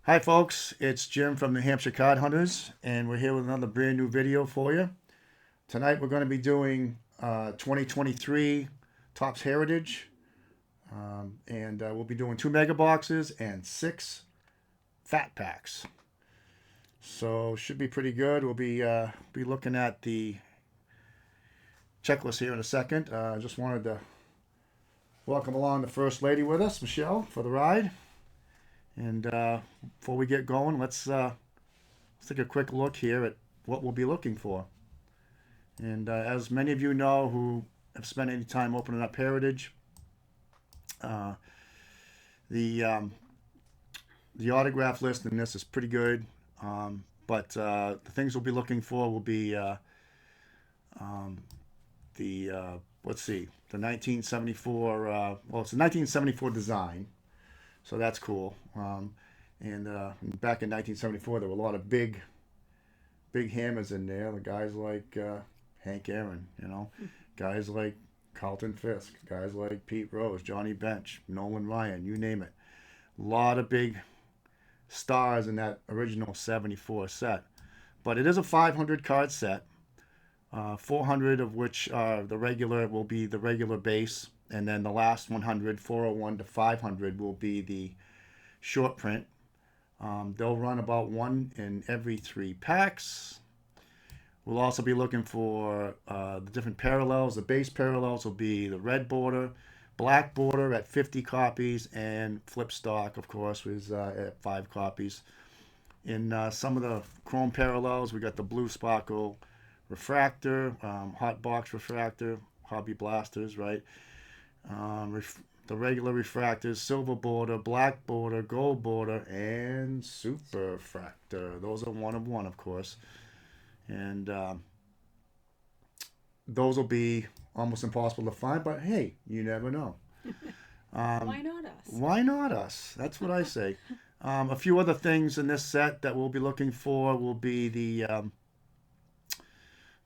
Hi, folks. It's Jim from New Hampshire Card Hunters, and we're here with another brand new video for you. Tonight, we're going to be doing 2023 Topps Heritage, and we'll be doing 2 mega boxes and 6 fat packs. So, should be pretty good. We'll be looking at the checklist here in a second. I just wanted to welcome along the First Lady with us, Michelle, for the ride. And before we get going, let's take a quick look here at what we'll be looking for. And as many of you know who have spent any time opening up Heritage, uh, the the autograph list in this is pretty good. But the things we'll be looking for will be um, the let's see, the 1974. Well, it's a 1974 design, so that's cool. And back in 1974, there were a lot of big hammers in there. The guys like Hank Aaron, guys like Carlton Fisk, guys like Pete Rose, Johnny Bench, Nolan Ryan, you name it. A lot of big stars in that original 74 set. But it is a 500 card set, 400 of which are will be the regular base. And then the last 100, 401 to 500, will be the short print. They'll run about one in every 3 packs. We'll also be looking for the different parallels. The base parallels will be the red border, black border at 50 copies, and flip stock, of course, was at 5 copies. In some of the chrome parallels, we got the blue sparkle refractor, hot box refractor, hobby blasters, right? The regular refractors, silver border, black border, gold border, and super refractor. Those are one of one, of course. And those will be almost impossible to find, but hey, you never know. Why not us? Why not us? That's what I say. A few other things in this set that we'll be looking for will be the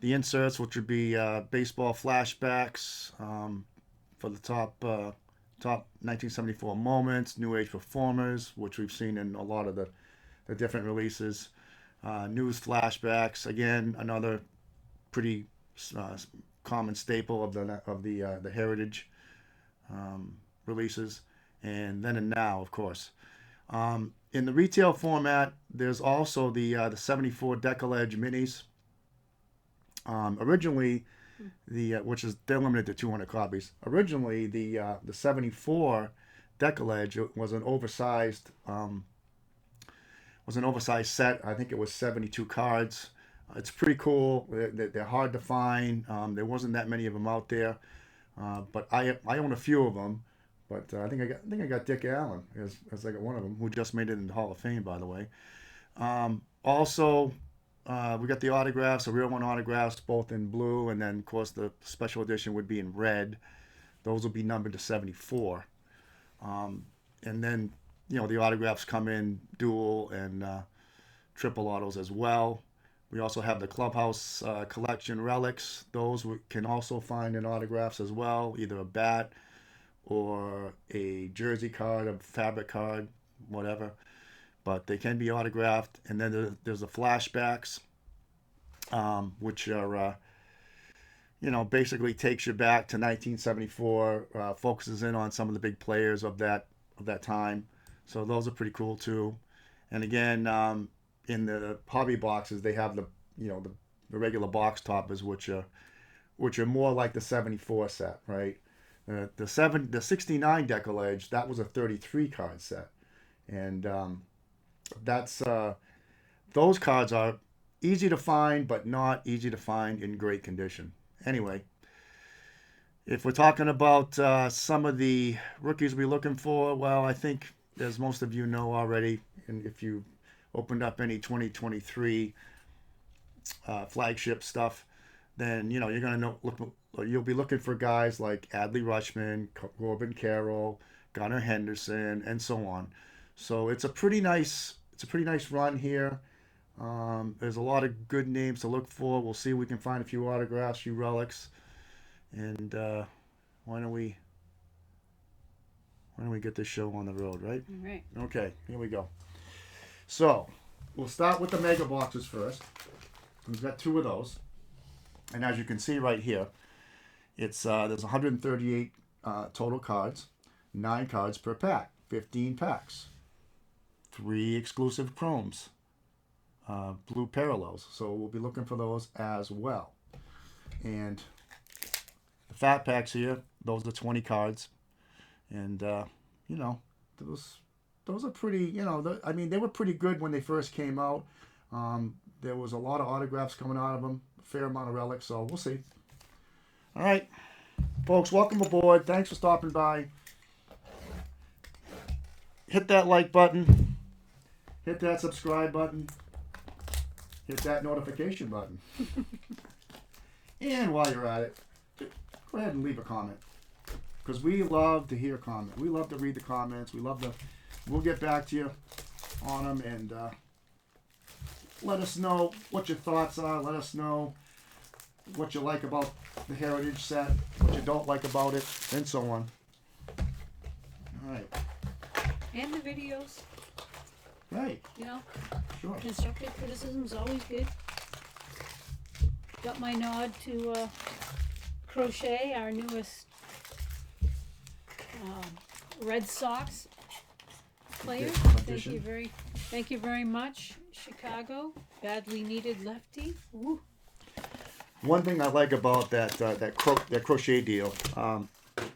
inserts, which would be baseball flashbacks for the top 1974 moments, new age performers, which we've seen in a lot of the different releases. News flashbacks, again, another pretty uh, common staple of the Heritage releases, and then and now, of course. In the retail format, there's also the 74 Decal Edge minis. Originally, which is they're limited to 200 copies. Originally, the 74 Decal Edge was an oversized set. I think it was 72 cards. It's pretty cool. They're hard to find. There wasn't that many of them out there, but I own a few of them. But I think I got Dick Allen as I got one of them, who just made it in the Hall of Fame, by the way. Also, we got the autographs, the real one autographs, both in blue, and then of course the special edition would be in red. Those will be numbered to 74. And then the autographs come in dual and triple autos as well. We also have the Clubhouse collection relics. Those we can also find in autographs as well, either a bat or a jersey card, a fabric card, whatever. But they can be autographed. And then there's the flashbacks, which are basically takes you back to 1974, focuses in on some of the big players of that time. So those are pretty cool too. And again, in the hobby boxes, they have the regular box toppers, which are more like the 74 set, right? The 69 Decal Edge, that was a 33 card set, and that's those cards are easy to find, but not easy to find in great condition. Anyway, if we're talking about some of the rookies we're looking for, well, I think as most of you know already, and if you opened up any 2023 flagship stuff, then you're gonna you'll be looking for guys like Adley Rutschman, Corbin Carroll, Gunnar Henderson, and so on. So it's a pretty nice run here. There's a lot of good names to look for. We'll see if we can find a few autographs, few relics, and why don't we why don't we get this show on the road, right? All right. Okay, here we go. So we'll start with the mega boxes first. We've got 2 of those, and as you can see right here, it's there's 138 total cards, 9 cards per pack, 15 packs, 3 exclusive chromes, blue parallels. So we'll be looking for those as well. And the fat packs here, those are 20 cards, and you know, those are pretty. You know, I mean, they were pretty good when they first came out. There was a lot of autographs coming out of them, a fair amount of relics. So we'll see. All right, folks, welcome aboard. Thanks for stopping by. Hit that like button. Hit that subscribe button. Hit that notification button. And while you're at it, go ahead and leave a comment, because we love to hear comments. We love to read the comments. We'll get back to you on them, and let us know what your thoughts are. Let us know what you like about the Heritage set, what you don't like about it, and so on. All right. And the videos, Right. you know, Sure. constructive criticism is always good. Got my nod to Crochet, our newest Red Sox player. Audition. Thank you very much, Chicago. Badly needed lefty. Woo. One thing I like about that Crochet deal,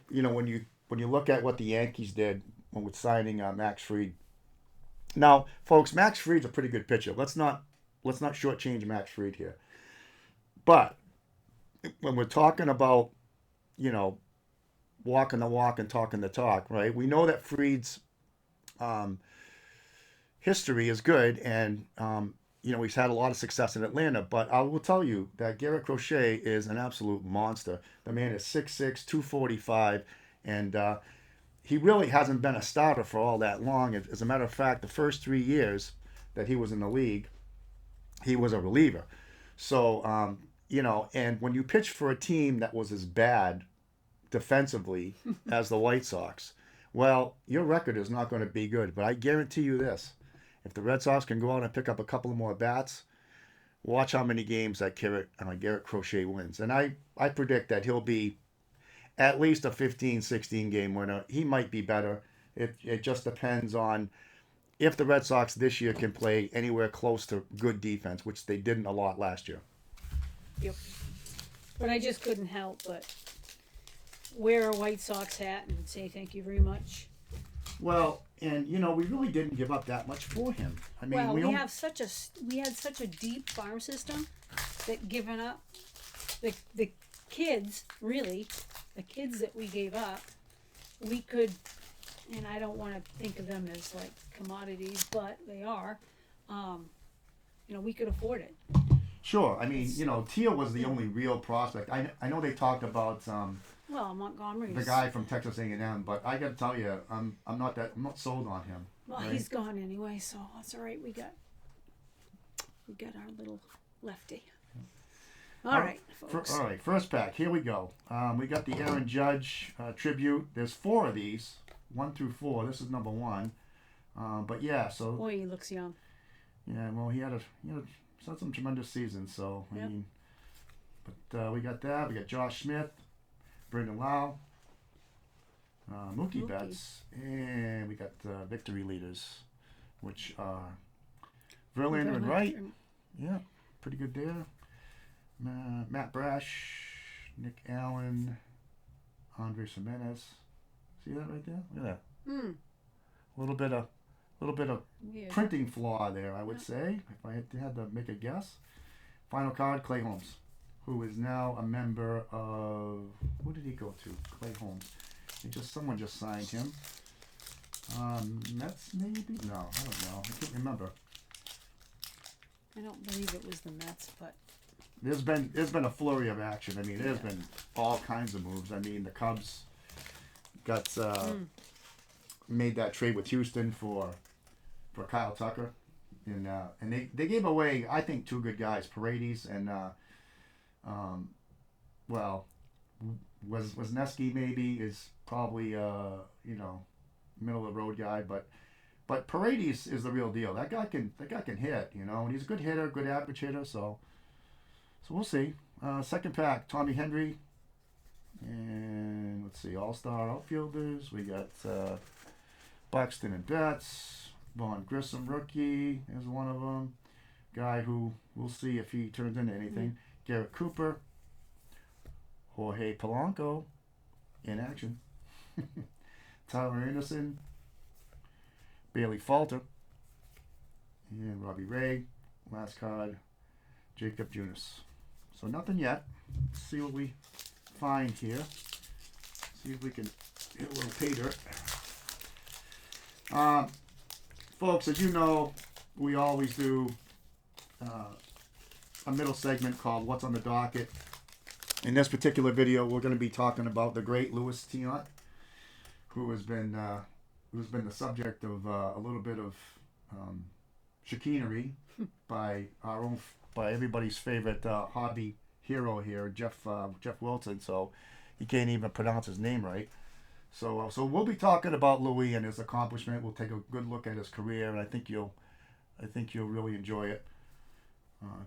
you know, when you look at what the Yankees did with signing Max Fried. Now, folks, Max Fried's a pretty good pitcher. Let's not shortchange Max Fried here. But when we're talking about, you know, walking the walk and talking the talk, right? We know that Fried's history is good, and you know, he's had a lot of success in Atlanta. But I will tell you that Garrett Crochet is an absolute monster. The man is 6'6", 245, and he really hasn't been a starter for all that long. As a matter of fact, the first 3 years that he was in the league, he was a reliever. So, you know, and when you pitch for a team that was as bad defensively as the White Sox, well, your record is not going to be good. But I guarantee you this: if the Red Sox can go out and pick up a couple of more bats, watch how many games that Garrett Crochet wins. And I predict that he'll be at least a 15, 16 game winner. He might be better. It just depends on if the Red Sox this year can play anywhere close to good defense, which they didn't a lot last year. Yep. But I just couldn't help but wear a White Sox hat and say thank you very much. Well, and you know, we really didn't give up that much for him. I mean, Well, we had such a deep farm system that giving up the kids, really, the kids that we gave up, we could, and I don't want to think of them as like commodities, but they are. You know, we could afford it. Sure. I mean, you know, Teal was the only real prospect. I know they talked about Well, Montgomery's. the guy from Texas A&M, but I got to tell you, I'm not sold on him. Well, right? he's gone anyway, so that's all right. We got our little lefty. All right, folks. All right, first pack. Here we go. We got the Aaron Judge tribute. There's 4 of these, 1 through 4. This is number 1. But yeah, so Boy, he looks young. yeah. Well, he had some tremendous seasons. So Yep. I mean, but we got that. We got Josh Smith, Brendan Lau, Mookie Betts, and we got victory leaders, which are Verlander and Wright. Yeah, pretty good there. Matt Brash, Nick Allen, Andres Jimenez. See that right there? Look at that. A little bit of Weird. printing flaw there, I would say, if I had to make a guess. Final card, Clay Holmes, who is now a member of, who did he go to? Clay Holmes. Someone just signed him. Mets maybe? No, I don't know. I can't remember. I don't believe it was the Mets, but There's been a flurry of action. I mean, there's been all kinds of moves. I mean, the Cubs got made that trade with Houston for Kyle Tucker, and they gave away, I think, 2 good guys, Paredes and Wesneski maybe is probably you know, middle of the road guy, but But Paredes is the real deal. That guy can hit, you know, and he's a good hitter, good average hitter. So we'll see. Second pack, Tommy Henry, and let's see, all-star outfielders. We got Buxton and Betts, Vaughn Grissom rookie is one of them. Guy who we'll see if he turns into anything. Garrett Cooper, Jorge Polanco in action, Tyler Anderson, Bailey Falter, and Robbie Ray. Last card, Jacob Junis. So nothing yet. Let's see what we find here. See if we can hit a little pay dirt. Folks, as you know, we always do a middle segment called What's on the Docket. In this particular video, we're going to be talking about the great Luis Tiant, who has been the subject of a little bit of chicanery by everybody's favorite hobby hero here, Jeff Wilson. So he can't even pronounce his name right. So we'll be talking about Louis and his accomplishment. We'll take a good look at his career, and I think you'll really enjoy it.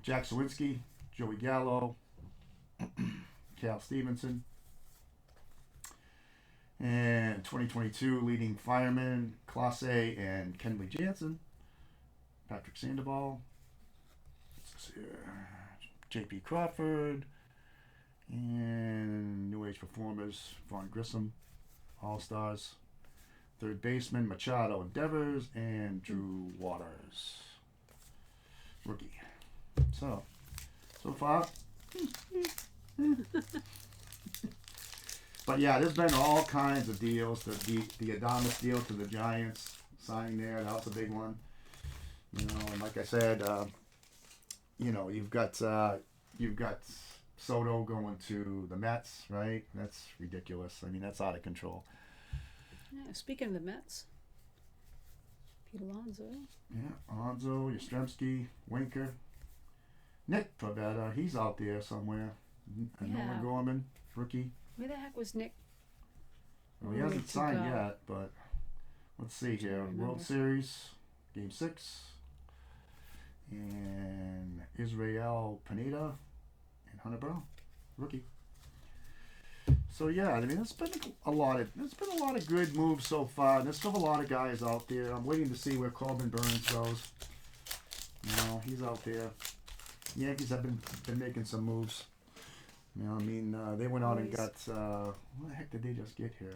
Jack Sawinski, Joey Gallo, Cal Stevenson, and 2022 leading firemen Clase and Kenley Jansen, Patrick Sandoval, J.P. Crawford, and New Age performers Vaughn Grissom, All Stars, third baseman Machado and Devers, and Drew Waters, rookie. So far. But yeah, there's been all kinds of deals. The Adames deal to the Giants signing there, that was a big one. You know, and like I said, you know, you've got Soto going to the Mets, right? That's ridiculous. I mean, that's out of control. Yeah, speaking of the Mets, Pete Alonso. Yeah, Alonso, Yastrzemski, Winker, Nick Pivetta, he's out there somewhere. And Yeah. Nolan Gorman, rookie. Where the heck was Nick? Well, he hasn't signed yet, but let's see here. World Series, Game 6. And Israel Pineda and Hunter Brown, rookie. So yeah, I mean, there's been a lot of good moves so far. There's still a lot of guys out there. I'm waiting to see where Corbin Burns goes. You know, he's out there. Yankees have been making some moves. You know, I mean, they went out and got what the heck did they just get here?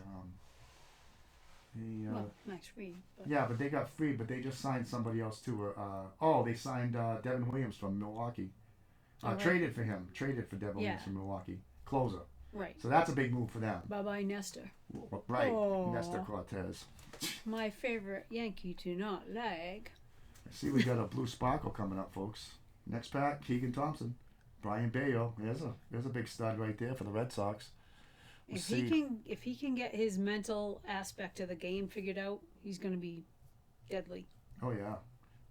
Max Fried. Yeah, but they got Fried, but they just signed somebody else too. They signed Devin Williams from Milwaukee. Right. Traded for him. Traded for Devin Williams from Milwaukee. Closer. Right. So that's a big move for them. Bye-bye, Nestor. Right. Oh. Nestor Cortez. My favorite Yankee to not lag. I see we got a blue sparkle coming up, folks. Next pack, Keegan Thompson. Brian Bayo. There's a big stud right there for the Red Sox. If he can get his mental aspect of the game figured out, he's going to be deadly. Oh yeah,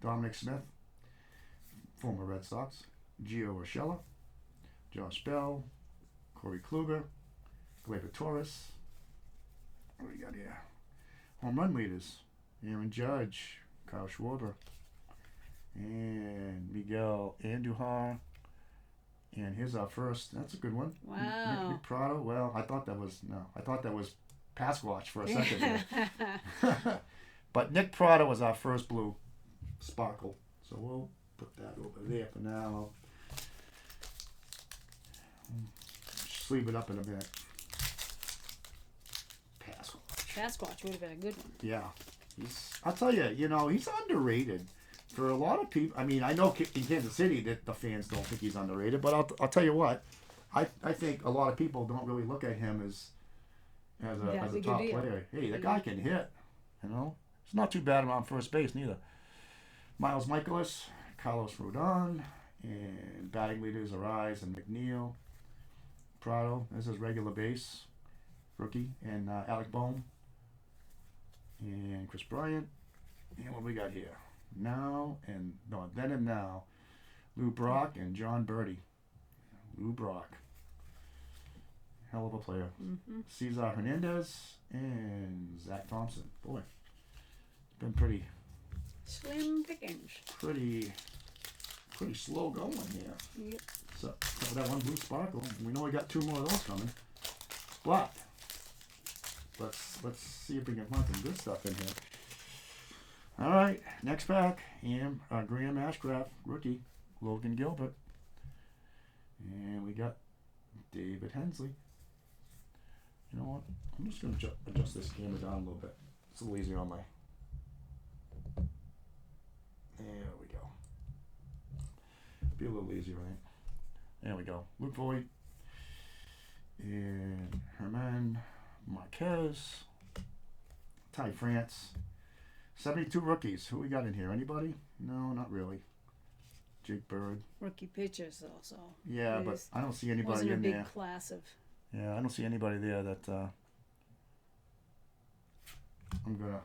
Dominic Smith, former Red Sox. Gio Urshela, Josh Bell, Corey Kluber, Gleyber Torres. What do we got here? Home run leaders: Aaron Judge, Kyle Schwarber, and Miguel Andujar. And here's our first. That's a good one. Wow. Nick Prado. Well, I thought that was Pasquatch for a second there. But Nick Prado was our first blue sparkle. So we'll put that over there for now. Sleeve it up in a minute. Pasquatch would have been a good one. Yeah. I'll tell you, he's underrated. For a lot of people, I mean, I know in Kansas City that the fans don't think he's underrated, but I'll tell you what, I think a lot of people don't really look at him as a top player. Hey, that guy can hit, It's not too bad around first base neither. Miles Michaelis, Carlos Rodon, and batting leaders Arise and McNeil. Prado, this is regular base, rookie, and Alec Bohm, and Chris Bryant. And what we got here? Then and now, Lou Brock and John Birdie. Lou Brock, hell of a player. Mm-hmm. Cesar Hernandez and Zach Thompson. Boy, it's been pretty Slim pickings. Pretty slow going here. Yep. So that one blue sparkle. We know we got 2 more of those coming. But let's see if we can find some good stuff in here. All right, next pack. Graham Ashcraft rookie, Logan Gilbert, and we got David Hensley. You know what? I'm just gonna adjust this camera down a little bit. It's a little easier on my. There we go. Be a little easier, right? There we go. Luke Voigt and Herman Marquez, Ty France. 72 rookies. Who we got in here? Anybody? No, not really. Jake Bird. Rookie pitchers also. Yeah, but I don't see anybody wasn't in a big there. class of. Yeah, I don't see anybody there that I'm gonna,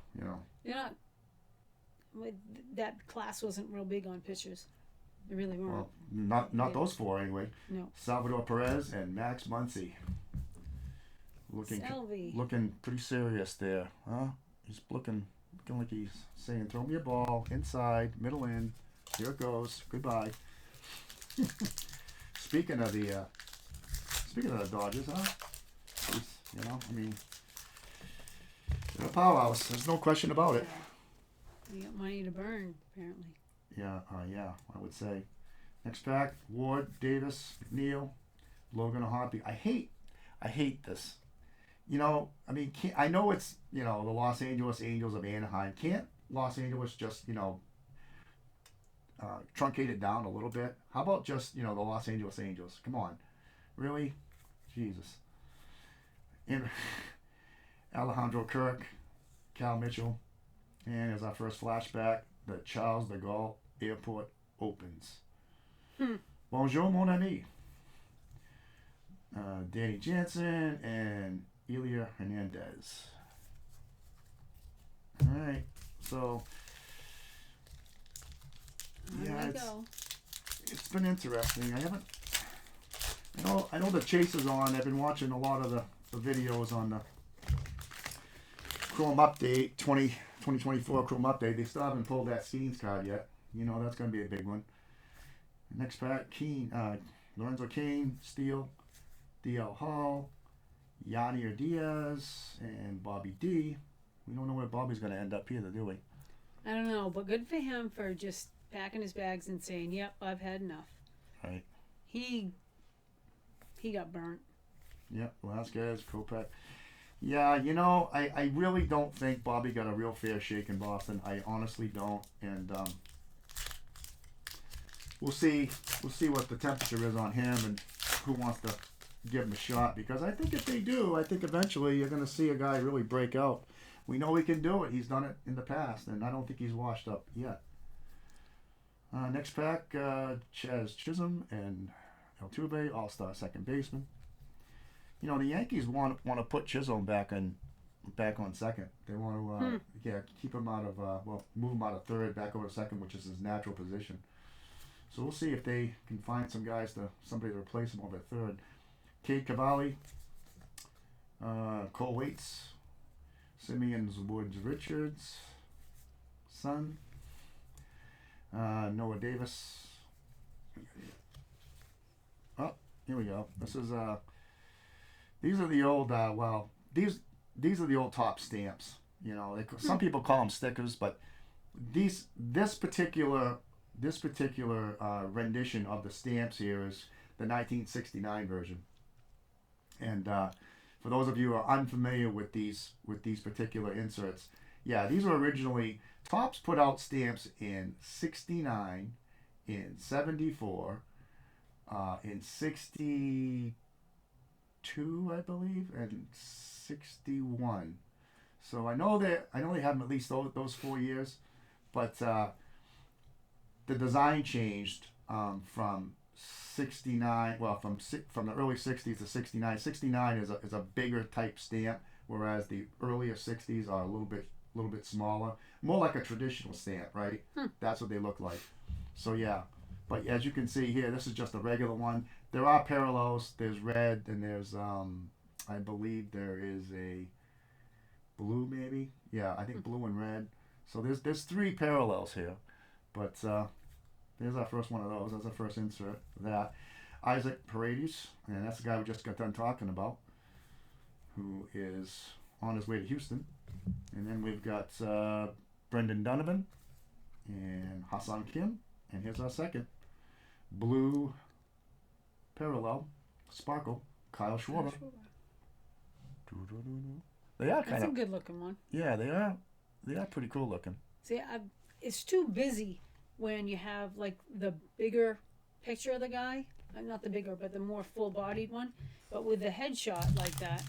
You're not. That class wasn't real big on pitchers. They really weren't. Well, not those 4 anyway. No. Salvador Perez and Max Muncy. Selvey. Looking pretty serious there, huh? He's looking like he's saying, "Throw me a ball inside, middle in. Here it goes. Goodbye." Speaking of the Dodgers, huh? They're a powerhouse. There's no question about it. You got money to burn, apparently. Yeah, I would say. Next pack: Ward, Davis, McNeil, Logan O'Hoppe. I hate this. I know it's the Los Angeles Angels of Anaheim. Can't Los Angeles just truncate it down a little bit? How about just the Los Angeles Angels? Come on, really, Jesus. And Alejandro Kirk, Cal Mitchell, and as our first flashback, the Charles de Gaulle Airport opens. Bonjour, mon ami. Danny Jansen and Elia Hernandez. All right, so it's been interesting. I know the chase is on. I've been watching a lot of the videos on the Chrome Update 2024 Chrome Update. They still haven't pulled that Scenes card yet. That's going to be a big one. Next pack: Lorenzo Cain, Steele, DL Hall, Yadier Diaz, and Bobby D. We don't know where Bobby's going to end up either, do we? I don't know, but good for him for just packing his bags and saying, "Yep, I've had enough." Right. He got burnt. Yep, Velasquez, Kopech. Yeah, I really don't think Bobby got a real fair shake in Boston. I honestly don't, and we'll see what the temperature is on him and who wants to give him a shot. Because I think if they do, I think eventually you're going to see a guy really break out. We know he can do it. He's done it in the past, and I don't think he's washed up yet. Next pack: Chaz Chisholm and Altuve, All-Star second baseman. The Yankees want to put Chisholm back on second. They want to keep him out of move him out of third back over to second, which is his natural position. So we'll see if they can find somebody to replace him over at third. Cade Cavalli, Cole Waits, Simeons Woods Richards, son, Noah Davis. Oh, here we go. This is these are the old these are the old top stamps. Some people call them stickers, but this particular rendition of the stamps here is the 1969 version. And for those of you who are unfamiliar with these particular inserts, these were originally Topps put out stamps in 69, in 74, in 62, I believe, and 61. So I know they have them at least those 4 years, but the design changed from 69. Well, from the early 60s to 69. 69 is a bigger type stamp, whereas the earlier 60s are a little bit smaller, more like a traditional stamp, right? That's what they look like. So but as you can see here, this is just a regular one. There are parallels. There's red, and there's I believe there is a blue, maybe. Yeah, I think blue and red. So there's three parallels here, but there's our first one of those. That's our first insert. That Isaac Paredes, and that's the guy we just got done talking about, who is on his way to Houston. And then we've got Brendan Donovan and Hassan Kim. And here's our second blue parallel sparkle, Kyle Schwarber. They are kind That's a of good looking one. yeah, they are. They are pretty cool looking. See, it's too busy when you have like the bigger picture of the guy. Not the bigger, but the more full-bodied one. But with the headshot like that,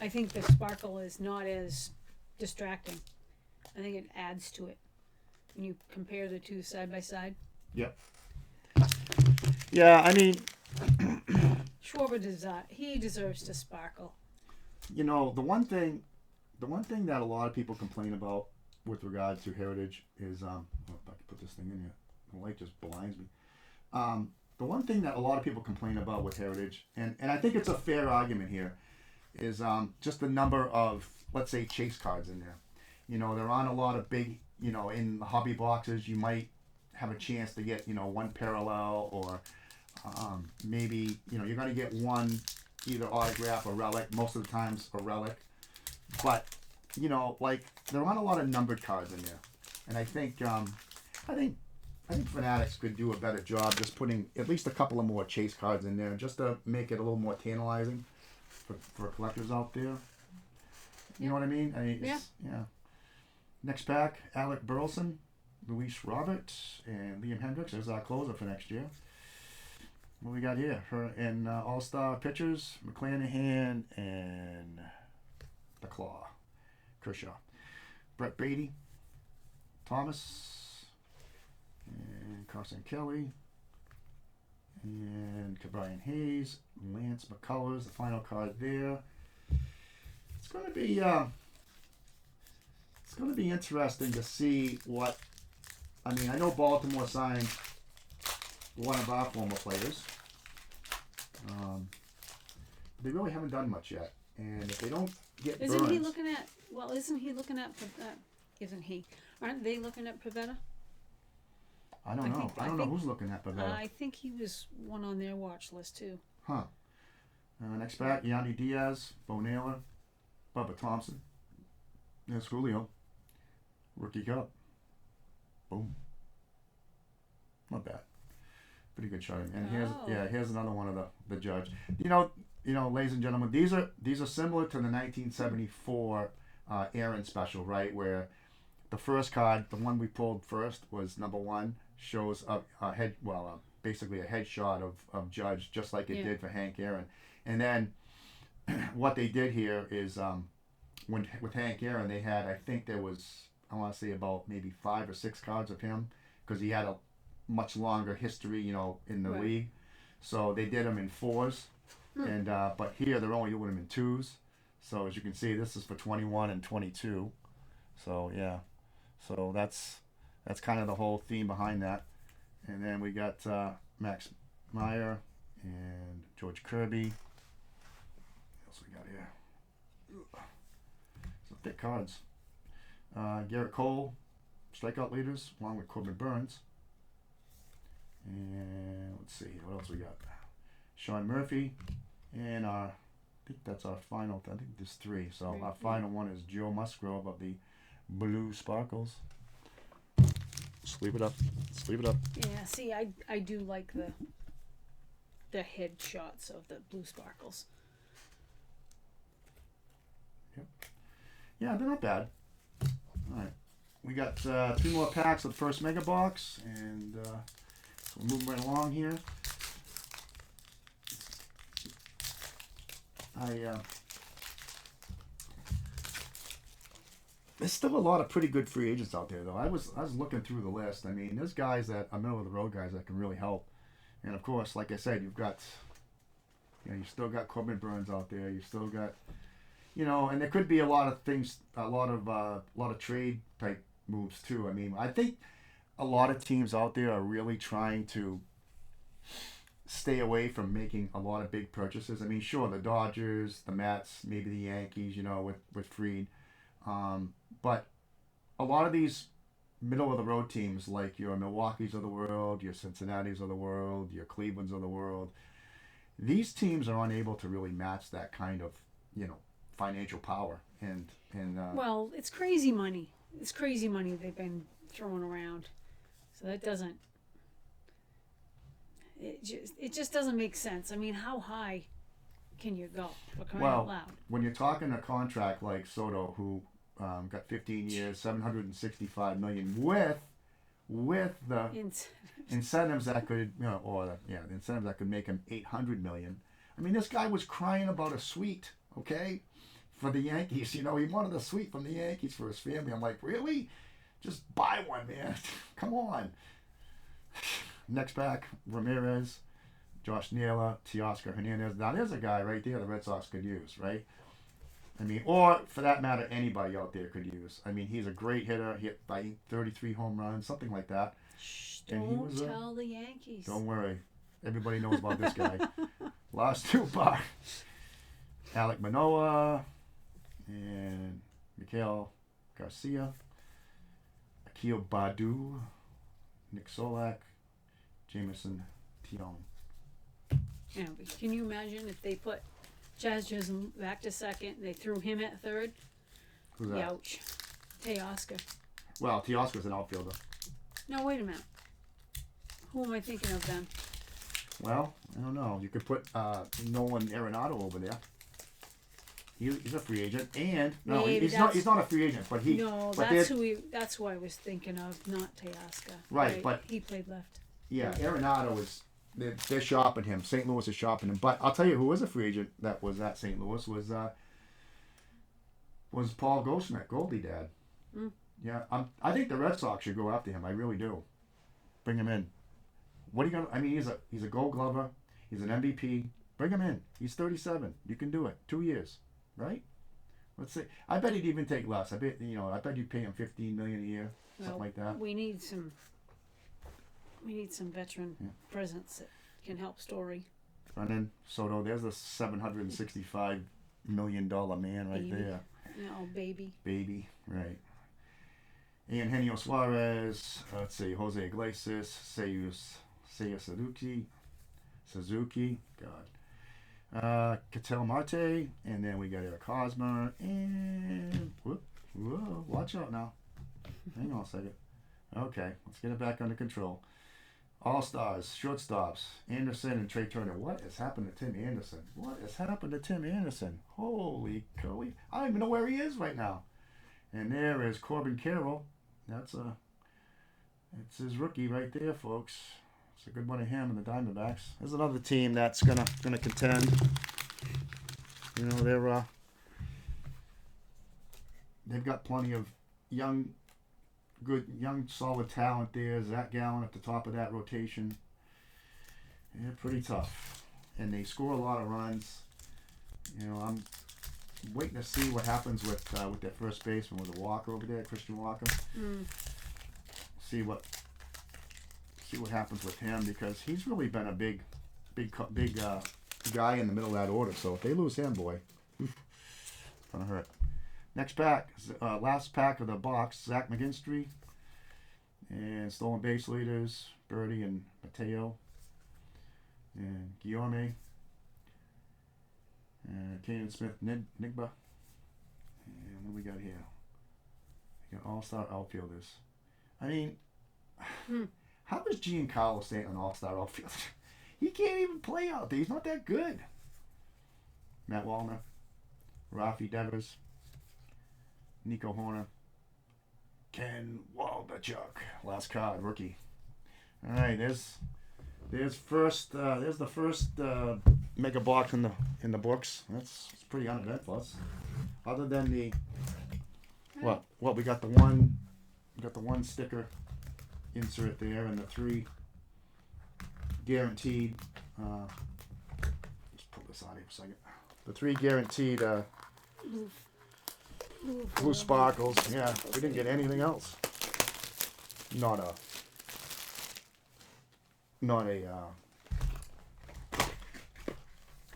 I think the sparkle is not as distracting. I think it adds to it when you compare the two side by side. Yep. Yeah, I mean, Schwarber he deserves to sparkle. you know, the one thing that a lot of people complain about with regard to heritage is if I can put this thing in here, the light just blinds me. The one thing that a lot of people complain about with heritage, and I think it's a fair argument here, is just the number of, let's say, chase cards in there. You know, there aren't a lot of big, you know, in the hobby boxes. You might have a chance to get, you know, one parallel, or maybe, you know, you're going to get one either autograph or relic. Most of the times a relic. But, you know, like, there aren't a lot of numbered cards in there. And I think Fanatics could do a better job just putting at least a couple of more chase cards in there, just to make it a little more tantalizing for collectors out there. You know what I mean? Yeah. Next pack, Alec Burleson, Luis Roberts, and Liam Hendricks. There's our closer for next year. What we got here? Her and All-Star pitchers, McClanahan and the Claw, Kershaw, Brett Beatty, Thomas, and Carson Kelly, and Brian Hayes, Lance McCullers, the final card there. It's going to be interesting to see what. I mean, I know Baltimore signed one of our former players. They really haven't done much yet, and if they don't get Isn't Burns, he looking at? Well, isn't he looking at? Isn't he? Aren't they looking at Pavetta? I don't know. I don't know who's looking at Pavetta. I think he was one on their watch list too. Huh. Next back, Yanni Diaz, Bo Naylor, Bubba Thompson. There's Julio. Rookie Cup. Boom. Not bad. Pretty good shot. And here's another one of the judge. You know, ladies and gentlemen, these are similar to the 1974 Aaron special, right? Where the first card, the one we pulled first, was number one, shows basically a headshot of Judge, just like it did for Hank Aaron. And then what they did here is with Hank Aaron, they had, I think there was, I want to say about maybe 5 or 6 cards of him, because he had a much longer history, you know, in the league. So they did them in 4s, and but here they're only doing them in 2s. So as you can see, this is for 21 and 22. So yeah, so that's kind of the whole theme behind that. And then we got Max Meyer and George Kirby. What else we got here? Some thick cards. Garrett Cole, strikeout leaders, along with Corbin Burns. And let's see, what else we got? Sean Murphy, and I think that's our final. I think there's 3. So our final one is Joe Musgrove of the Blue Sparkles. Sleeve it up. Yeah, see, I do like the head shots of the Blue Sparkles. Yep. Yeah, they're not bad. All right, we got 2 more packs of the first mega box, and so we're moving right along here. There's still a lot of pretty good free agents out there, though. I was looking through the list. I mean, there's guys that are middle of the road guys that can really help, and of course, like I said, you've still got Corbin Burns out there. You've still got, and there could be a lot of things, a lot of trade type moves too. I mean, I think a lot of teams out there are really trying to stay away from making a lot of big purchases. I mean, sure, the Dodgers, the Mets, maybe the Yankees, with Fried. But a lot of these middle of the road teams, like your Milwaukee's of the world, your Cincinnati's of the world, your Cleveland's of the world, these teams are unable to really match that kind of, financial power. Well, it's crazy money. It's crazy money they've been throwing around. So that doesn't. It just doesn't make sense. I mean, how high can you go? For crying out loud. When you're talking a contract like Soto, who got 15 years, 765 million, with the incentives that could, the incentives that could make him 800 million. I mean, this guy was crying about a suite, okay, for the Yankees. He wanted a suite from the Yankees for his family. I'm like, really? Just buy one, man. Come on. Next back, Ramirez, Josh Naylor, Teoscar Hernandez. Now, there's a guy right there the Red Sox could use, right? I mean, or for that matter, anybody out there could use. I mean, he's a great hitter. He hit by 33 home runs, something like that. Shh, don't tell the Yankees. Don't worry. Everybody knows about this guy. Last two bars. Alek Manoah and Mikael Garcia. Akil Badu. Nick Solak. Jameson Tion. Yeah, but can you imagine if they put Jazz Chisholm back to second and they threw him at third? Who's that? Ouch. Teoscar. Well, Teoscar's an outfielder. No, wait a minute. Who am I thinking of then? Well, I don't know. You could put Nolan Arenado over there. He's a free agent, and no, he's not a free agent, but he. No, but that's who I was thinking of, not Teoscar. Right, but he played left. Yeah, Arenado is. They're shopping him. St. Louis is shopping him. But I'll tell you who was a free agent that was at St. Louis was Paul Goldschmidt, Goldie Dad. Mm. Yeah, I think the Red Sox should go after him. I really do. Bring him in. What are you gonna? I mean, he's a Gold Glover. He's an MVP. Bring him in. He's 37. You can do it. 2 years, right? Let's see. I bet he'd even take less. I bet you'd pay him $15 million a year, something like that. We need some veteran presence that can help Story. Brennan Soto, there's a $765 million man right there. Oh, baby. Baby, right. Ian Henio Suarez, let's see, Jose Iglesias, Seiya Suzuki, God. Ketel Marte, and then we got Eric Hosmer, and whoa, watch out now. Hang on a second. Okay, let's get it back under control. All-Stars, shortstops, Anderson and Trey Turner. What has happened to Tim Anderson? Holy cow. I don't even know where he is right now. And there is Corbin Carroll. It's his rookie right there, folks. It's a good one of him and the Diamondbacks. There's another team that's gonna contend. They've got plenty of young, solid talent there. Zach Gallen at the top of that rotation. Yeah, pretty tough. And they score a lot of runs. I'm waiting to see what happens with their first baseman, with a Walker over there, Christian Walker. See what happens with him, because he's really been a big guy in the middle of that order. So if they lose him, boy, it's gonna hurt. Next pack, last pack of the box, Zach McGinstry, and stolen base leaders, Birdie and Mateo, and Guillaume, and Kanan Smith, Nigba, and what do we got here? We got all-star outfielders. I mean, how is Giancarlo Stanton an all-star outfielder? He can't even play out there. He's not that good. Matt Wallner, Rafi Devers, Nico Horner, Ken Waldachuk, last card, rookie. All right, there's the first mega box in the books. It's pretty uneventful. Other than the we got the one sticker insert there, and the 3 guaranteed. Let's pull this out here for a second. The 3 guaranteed. Blue sparkles. Yeah, we didn't get anything else. Not a.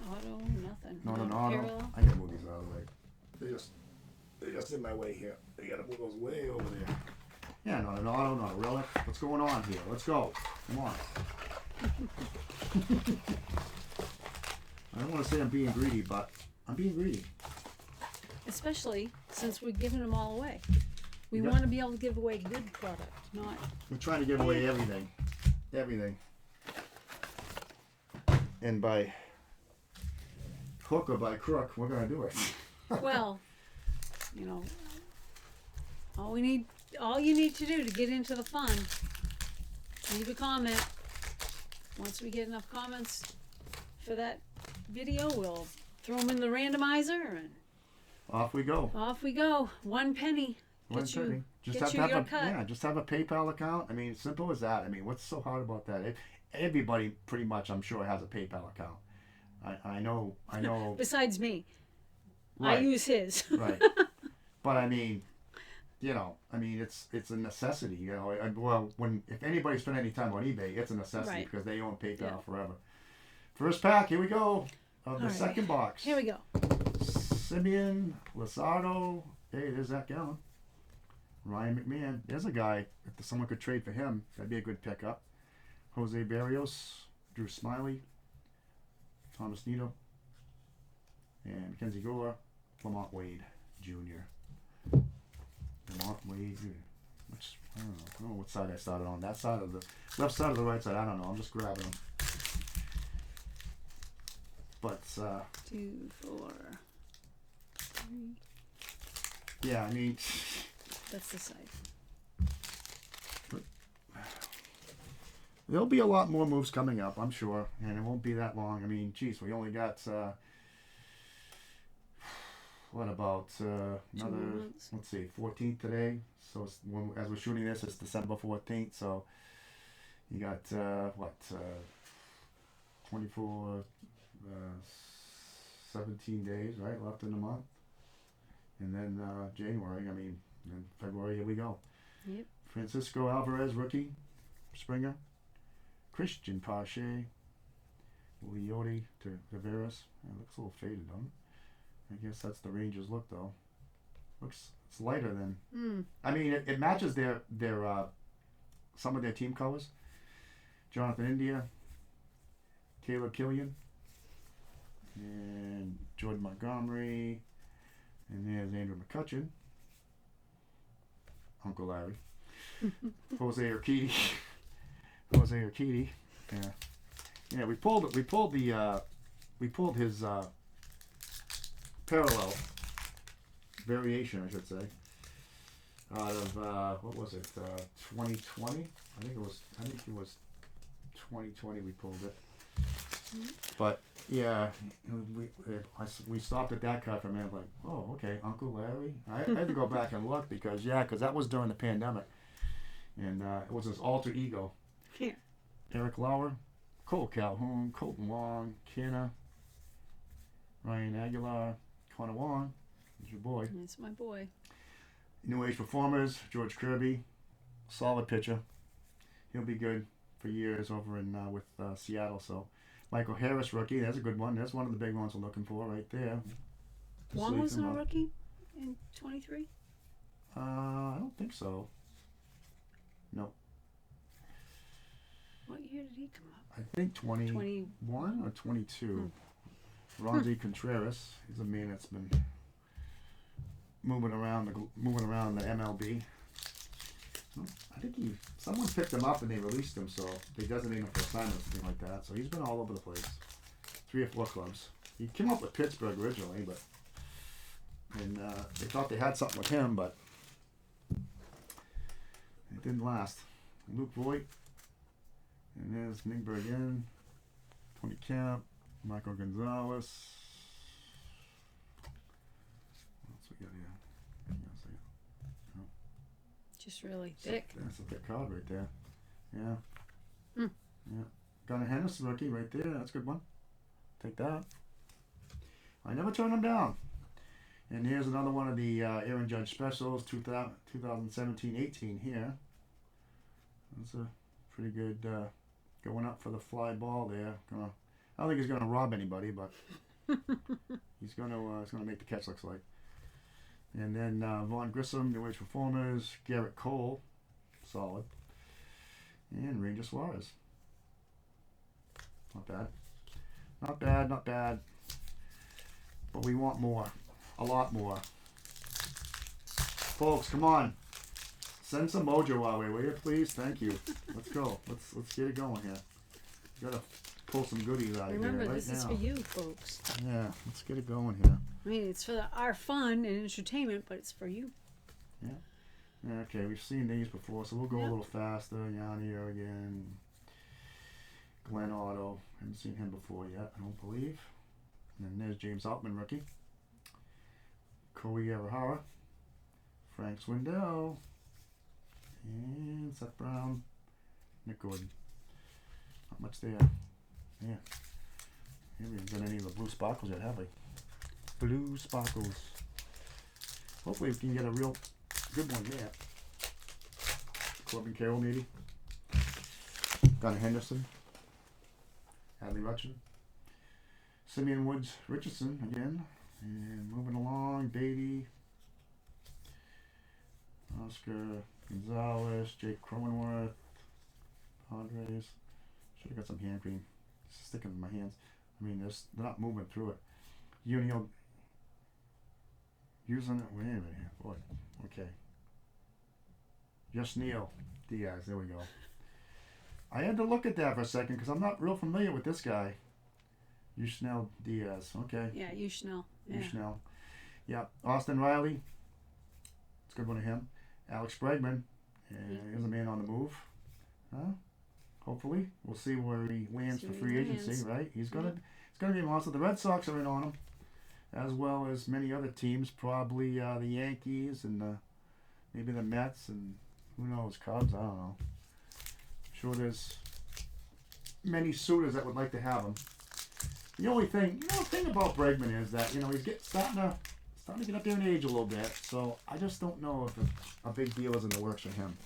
Auto, nothing. Not an No auto. Carol. I gotta move these out of the way. They're just in my way here. They gotta move those way over there. Yeah, not an auto, not a relic. What's going on here? Let's go. Come on. I don't want to say I'm being greedy, but I'm being greedy. Especially since we're giving them all away. We Yep. want to be able to give away good product, not. We're trying to give away everything. Everything. And by hook or by crook, we're going to do it. Well, you know, all you need to do to get into the fun, leave a comment. Once we get enough comments for that video, we'll throw them in the randomizer and Off we go. off we go. 1 penny. Get you your cut. Yeah, just have a PayPal account. I mean, simple as that. I mean, what's so hard about that? Everybody, pretty much, I'm sure, has a PayPal account. I know. Besides me, Right. I use his. Right. But I mean, it's a necessity. You know, if anybody's spent any time on eBay, it's a necessity Right. because they own PayPal Yeah. forever. First pack, here we go, of the All right. second box. Here we go. Simeon, Losado. Hey, there's Zach Gallen. Ryan McMahon. There's a guy. If someone could trade for him, that'd be a good pickup. Jose Barrios, Drew Smiley, Thomas Nito, and Mackenzie Gore, Lamont Wade Jr. Lamont Wade Jr. Which, I don't know what side I started on. That side of the left side or the right side, I don't know. I'm just grabbing them. But 2, 4, 3. yeah, I mean, That's the side. there'll be a lot more moves coming up, I'm sure, and it won't be that long. I mean, geez, we only got what about another? months. Let's see, 14th today. So as we're shooting this, it's December 14th. So you got 24, 17 days, right, left in the month, and then January. I mean, and February. Here we go. Yep. Francisco Alvarez, rookie, Springer. Christian Pache, Leote Taveras. It looks a little faded, doesn't it? I guess that's the Rangers look, though. It's lighter than. I mean, it matches their some of their team colors. Jonathan India, Caleb Killian, and Jordan Montgomery, and there's Andrew McCutcheon, Uncle Larry, Jose Urquidy. Jose Urquidy. Yeah. We pulled his parallel variation, I should say, out of what was it? 2020. I think it was 2020. We pulled it. But yeah, we stopped at that cut for a minute. Like, oh, okay, Uncle Larry. I had to go back and look because that was during the pandemic, and it was his alter ego. Here. Eric Lauer, Cole Calhoun, Colton Wong, Kenna, Ryan Aguilar, Connor Wong, is your boy. That's my boy. New Age Performers, George Kirby, solid pitcher. He'll be good for years over in with Seattle. So, Michael Harris, rookie. That's a good one. That's one of the big ones we're looking for right there. Wong wasn't a rookie in 23? I don't think so. No. What year did he come up? I think 21 or 22. Ronzi Contreras. He's a man that's been moving around the MLB. I think someone picked him up and they released him, so they designated him for assignment or something like that. So he's been all over the place. 3 or 4 clubs. He came up with Pittsburgh originally, and they thought they had something with him, but it didn't last. Luke Voigt. And there's Ningberg again. Tony Camp. Michael Gonzalez. What else we got here? Just really thick. That's a thick card right there. Yeah. Mm. Yeah. Gunnar Hennis, rookie right there. That's a good one. Take that. I never turn them down. And here's another one of the Aaron Judge specials, 2017-18 here. That's a pretty good going up for the fly ball there. I don't think he's gonna rob anybody, but he's gonna make the catch. Looks like And then Vaughn Grissom, New Age Performers, Garrett Cole, solid. And Ranger Suarez. Not bad. Not bad, not bad. But we want more. A lot more. Folks, come on. Send some mojo our way, will you please? Thank you. Let's go. Let's get it going here. Gotta pull some goodies out of here Remember, right this is now. for you, folks. Yeah, let's get it going here. I mean, it's for our fun and entertainment, but it's for you. Yeah, okay, we've seen these before, so we'll go a little faster. Yanni again. Glenn Otto. Haven't seen him before yet, I don't believe. And then there's James Altman, rookie. Corey Arahara. Frank Swindell. And Seth Brown. Nick Gordon. Not much there. Yeah. We haven't done any of the blue sparkles yet, have we? Blue sparkles. Hopefully we can get a real good one there. Corbin Carroll, maybe. Gunnar Henderson. Hadley Rutschen. Simeon Woods Richardson again. And moving along, Beatty. Oscar Gonzalez. Jake Cronenworth. Padres. Should have got some hand cream. It's sticking in my hands. I mean, they're not moving through it. Unio. Using it. Wait a minute here. Boy. Okay. Just Neil Diaz. There we go. I had to look at that for a second because I'm not real familiar with this guy. Yushnell Diaz. Okay. Yeah, Yushnell. Yeah. Yushnell. Yeah. Austin Riley. It's a good one to him. Alex Bregman. And here's a man on the move. Huh? Hopefully. We'll see where he lands for free agency, right? He's gonna be a monster. The Red Sox are in on him. As well as many other teams, probably the Yankees and maybe the Mets and who knows, Cubs, I don't know. I'm sure there's many suitors that would like to have him. The only thing, thing about Bregman is that, he's starting to get up there in age a little bit, so I just don't know if a big deal is in the works for him.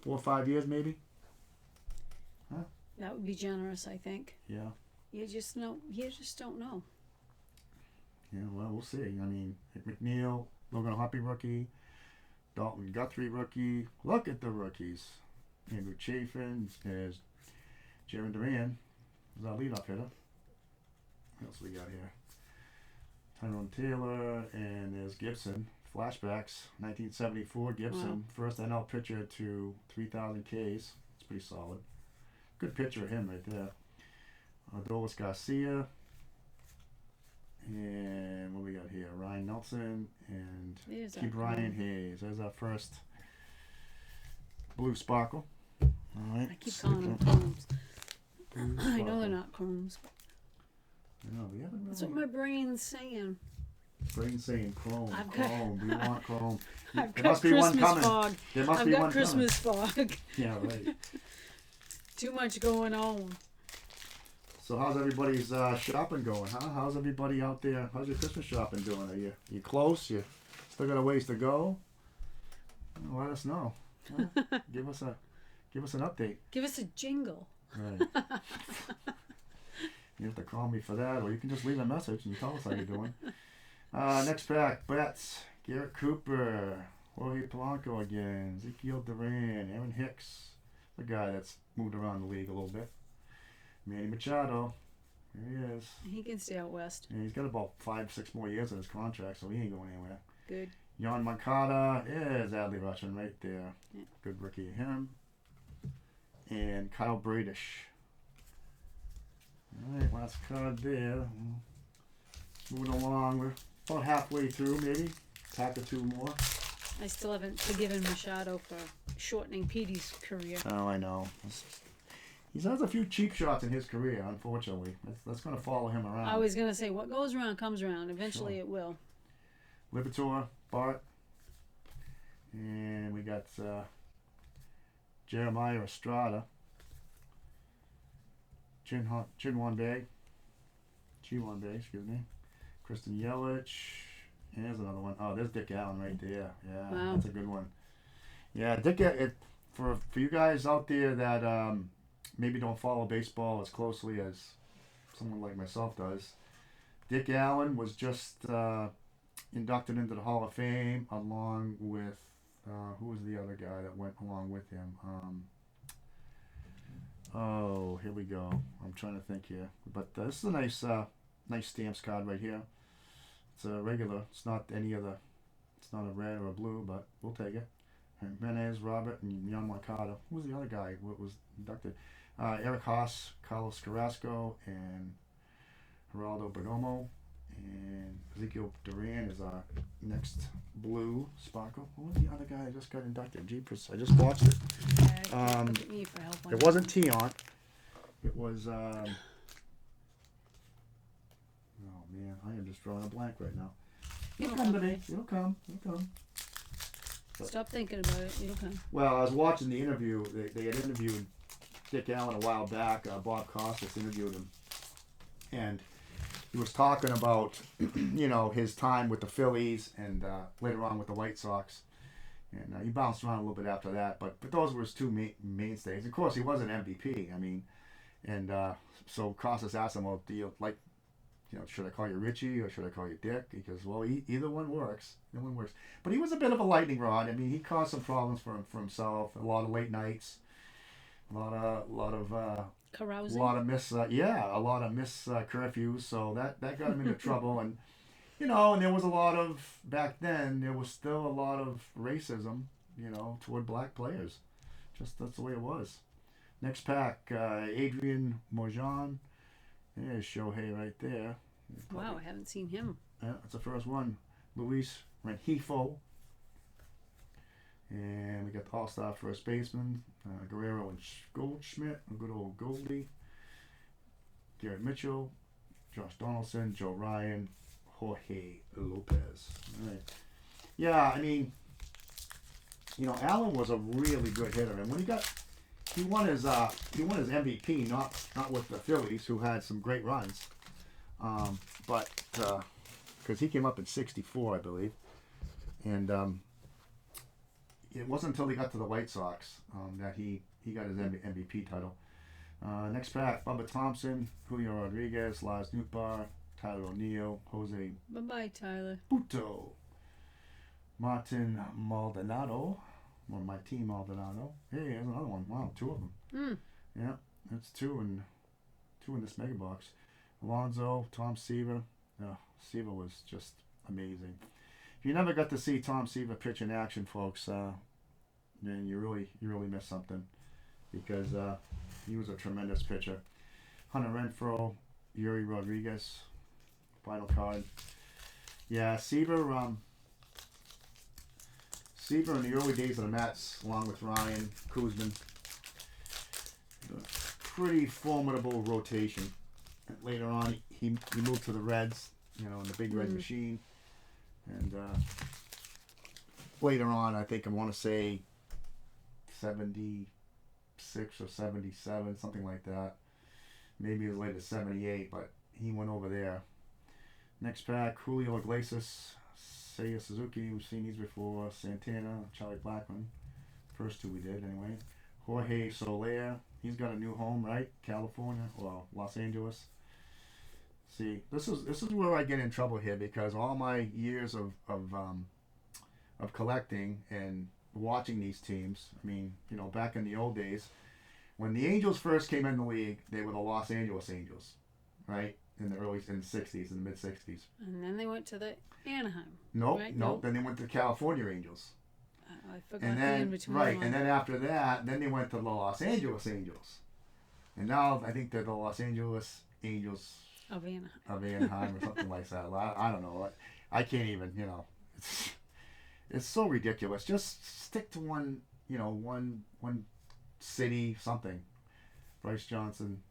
4 or 5 years maybe? Huh? That would be generous, I think. Yeah. You just don't know. Yeah, well, we'll see. I mean, McNeil, Logan Hoppy rookie, Dalton Guthrie rookie. Look at the rookies. Andrew Chafin, there's Jaron Duran, is our leadoff hitter. What else we got here? Tyrone Taylor, and there's Gibson. Flashbacks, 1974 Gibson, Wow. first NL pitcher to 3,000 Ks. It's pretty solid. Good picture of him right there. Adolis Garcia. And what we got here? Ryan Nelson and Keep Ryan Hayes. There's our first blue sparkle. All right. I keep calling them combs. I know they're not combs. No, we haven't really. That's what my brain's saying. Brain saying chrome. I've got- Chrome. We want chrome. I've There got must be one Christmas coming. fog. There must I've be got one Christmas fog. coming. Yeah, right. Too much going on. So how's everybody's shopping going, huh? How's everybody out there? How's your Christmas shopping doing? Are you close? You still got a ways to go? Well, let us know. Huh? Give us an update. Give us a jingle. Right. You have to call me for that, or you can just leave a message and tell us how you're doing. Next pack, Betts, Garrett Cooper, Jorge Polanco again, Ezekiel Duran, Aaron Hicks, the guy that's moved around the league a little bit. Manny Machado, here he is. He can stay out west. And he's got about 5-6 more years in his contract, so he ain't going anywhere. Good. Jan Moncada is Adley Rutschen right there. Yeah. Good rookie, him. And Kyle Bradish. All right, last card there. Moving along, we're about halfway through, maybe. Pack or two more. I still haven't forgiven Machado for shortening Petey's career. Oh, I know. He's has a few cheap shots in his career, unfortunately. That's going to follow him around. I was going to say, what goes around comes around. Eventually Sure. it will. Lipitor, Bart. And we got Jeremiah Estrada. Chinwan Bay, excuse me. Kristen Yelich. And there's another one. Oh, there's Dick Allen right there. Yeah, Wow. That's a good one. Yeah, Dick. For you guys out there that maybe don't follow baseball as closely as someone like myself does, Dick Allen was just inducted into the Hall of Fame along with who was the other guy that went along with him? Oh, here we go. I'm trying to think here, but this is a nice stamps card right here. It's a regular. It's not any other. It's not a red or a blue, but we'll take it. Jimenez, Robert, and Jan Mercado. Who was the other guy? What was inducted? Eric Haas, Carlos Carrasco, and Geraldo Perdomo. And Ezekiel Duran is our next blue sparkle. Who was the other guy that just got inducted? Jeepers, I just watched it. Look at me for help on It that. wasn't Tiant. It was. Oh man, I am just drawing a blank right now. It'll come to me. It'll come. It'll come. Stop thinking about it. It'll come. Well, I was watching the interview. They had interviewed Dick Allen a while back. Bob Costas interviewed him, and he was talking about his time with the Phillies and later on with the White Sox. And he bounced around a little bit after that, but those were his two mainstays. Of course, he was an MVP. I mean, and so Costas asked him, "Well, do you like, should I call you Richie or should I call you Dick?" He goes, "Well, either one works. Either one works." But he was a bit of a lightning rod. I mean, he caused some problems for himself. A lot of late nights, a lot of Carousing. a lot of miss curfews. So that got him into trouble. And and there was a lot of, back then, there was still a lot of racism, toward black players. Just that's the way it was. Next pack, Adrian Mojan. There's Shohei right there. Wow, I haven't seen him. Yeah, that's the first one. Luis Rengifo. And we got the All-Star first baseman, Guerrero and Goldschmidt, a good old Goldie. Garrett Mitchell, Josh Donaldson, Joe Ryan, Jorge Lopez. All right. Yeah, I mean, Allen was a really good hitter, and when he won his MVP, not with the Phillies, who had some great runs, but because he came up in '64, I believe, and it wasn't until he got to the White Sox that he got his MVP title. Next pack, Bubba Thompson, Julio Rodriguez, Lars Nootbaar, Tyler O'Neill, Jose Bye-bye, Tyler. Buto, Martin Maldonado, or Martin Maldonado. Hey, there's another one. Wow, two of them. Yeah, that's two in this mega box. Alonso, Tom Seaver. Seaver was just amazing. If you never got to see Tom Seaver pitch in action, folks, then you really missed something, because he was a tremendous pitcher. Hunter Renfroe, Yuri Rodriguez, final card. Yeah, Seaver in the early days of the Mets, along with Ryan Koosman, pretty formidable rotation. And later on, he moved to the Reds, in the Big Red Machine. And later on, I think I want to say 76 or 77, something like that. Maybe as late as 78, but he went over there. Next pack, Julio Iglesias, Seiya Suzuki, we've seen these before, Santana, Charlie Blackmon. First two we did, anyway. Jorge Soler, he's got a new home, right? California, well, Los Angeles. See, this is where I get in trouble here, because all my years of collecting and watching these teams, I mean, back in the old days, when the Angels first came in the league, they were the Los Angeles Angels, right? In the '60s, in the mid '60s. And then they went to the Anaheim. Nope, right? nope. Then they went to the California Angels. I forgot And the then, in-between right, one. and then after that, then they went to the Los Angeles Angels. And now I think they're the Los Angeles Angels Of Anaheim. of Anaheim or something like that. I don't know. I can't even, it's so ridiculous. Just stick to one city, something. Bryce Johnson,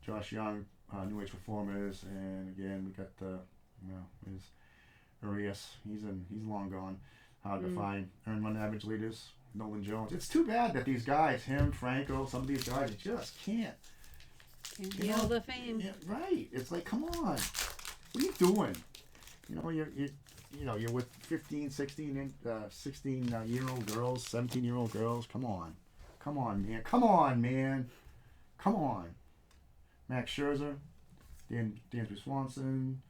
Josh Young, New Age Performers, and again we got his Arias. He's long gone. Hard to find. Earned run average leaders, Nolan Jones. It's too bad that these guys, him, Franco, some of these guys, just can't. Can't handle the fame. Yeah, right. It's like, come on. What are you doing? You're with 15, 16 year-old girls, 17-year-old girls. Come on, man. Come on. Max Scherzer, Dansby Swanson,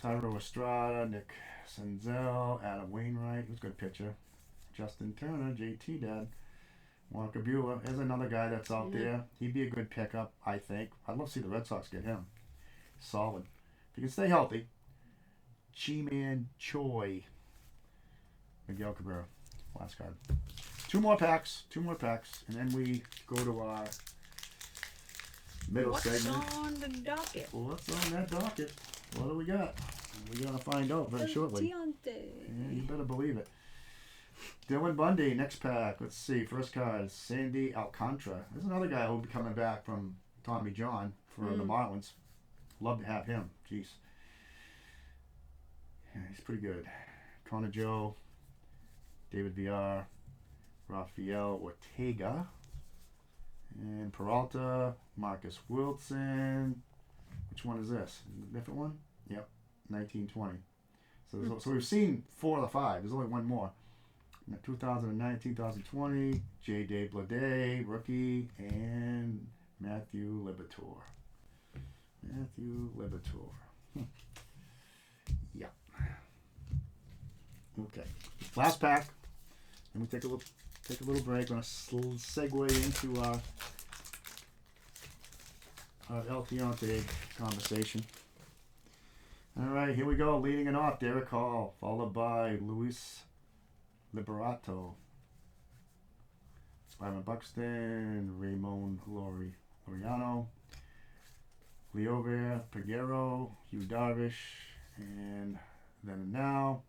Tyro Estrada, Nick Senzel, Adam Wainwright, who's a good pitcher. Justin Turner, JT Dad. Walker Bueller. There's another guy that's out there. He'd be a good pickup, I think. I'd love to see the Red Sox get him. Solid. If he can stay healthy. Chi-Man Choi. Miguel Cabrera. Last card. Two more packs. And then we go to our middle segment. What's on the docket? What's on that docket? What do we got? We're going to find out very shortly. Tiant. Yeah, you better believe it. Dylan Bundy, next pack. Let's see. First card, Sandy Alcantara. There's another guy who'll be coming back from Tommy John for the Marlins. Love to have him. Jeez. Yeah, he's pretty good. Connor Joe, David VR, Rafael Ortega, and Peralta, Marcus Wilson. Which one is this? A different one? Yep, 1920. So we've seen 4 of the 5. There's only one more. 2009, 2020, J. Dave Blade, rookie, and Matthew Liberatore. Yep. Okay. Last pack. And we take a little break. We're gonna segue into our El Tiante conversation. All right, here we go. Leading it off, Derek Hall, followed by Luis Liberato, Byron Buxton, Ramon Laureano, Leover Peguero, Hugh Darvish, and then and now,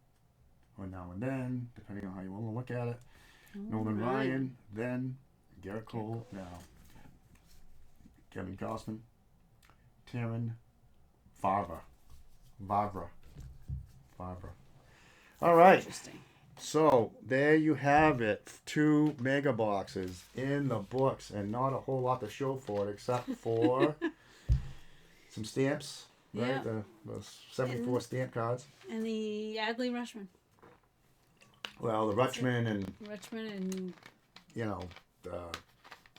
or now and then, depending on how you want to look at it. Nolan Ryan, then Garrett Cole, now Kevin Gausman, Taryn Favre. All right. Interesting. So there you have it. 2 mega boxes in the books, and not a whole lot to show for it except for some stamps, right? Yeah. The 74 stamp cards. And the Adley Rushman. Well, the Rutschman and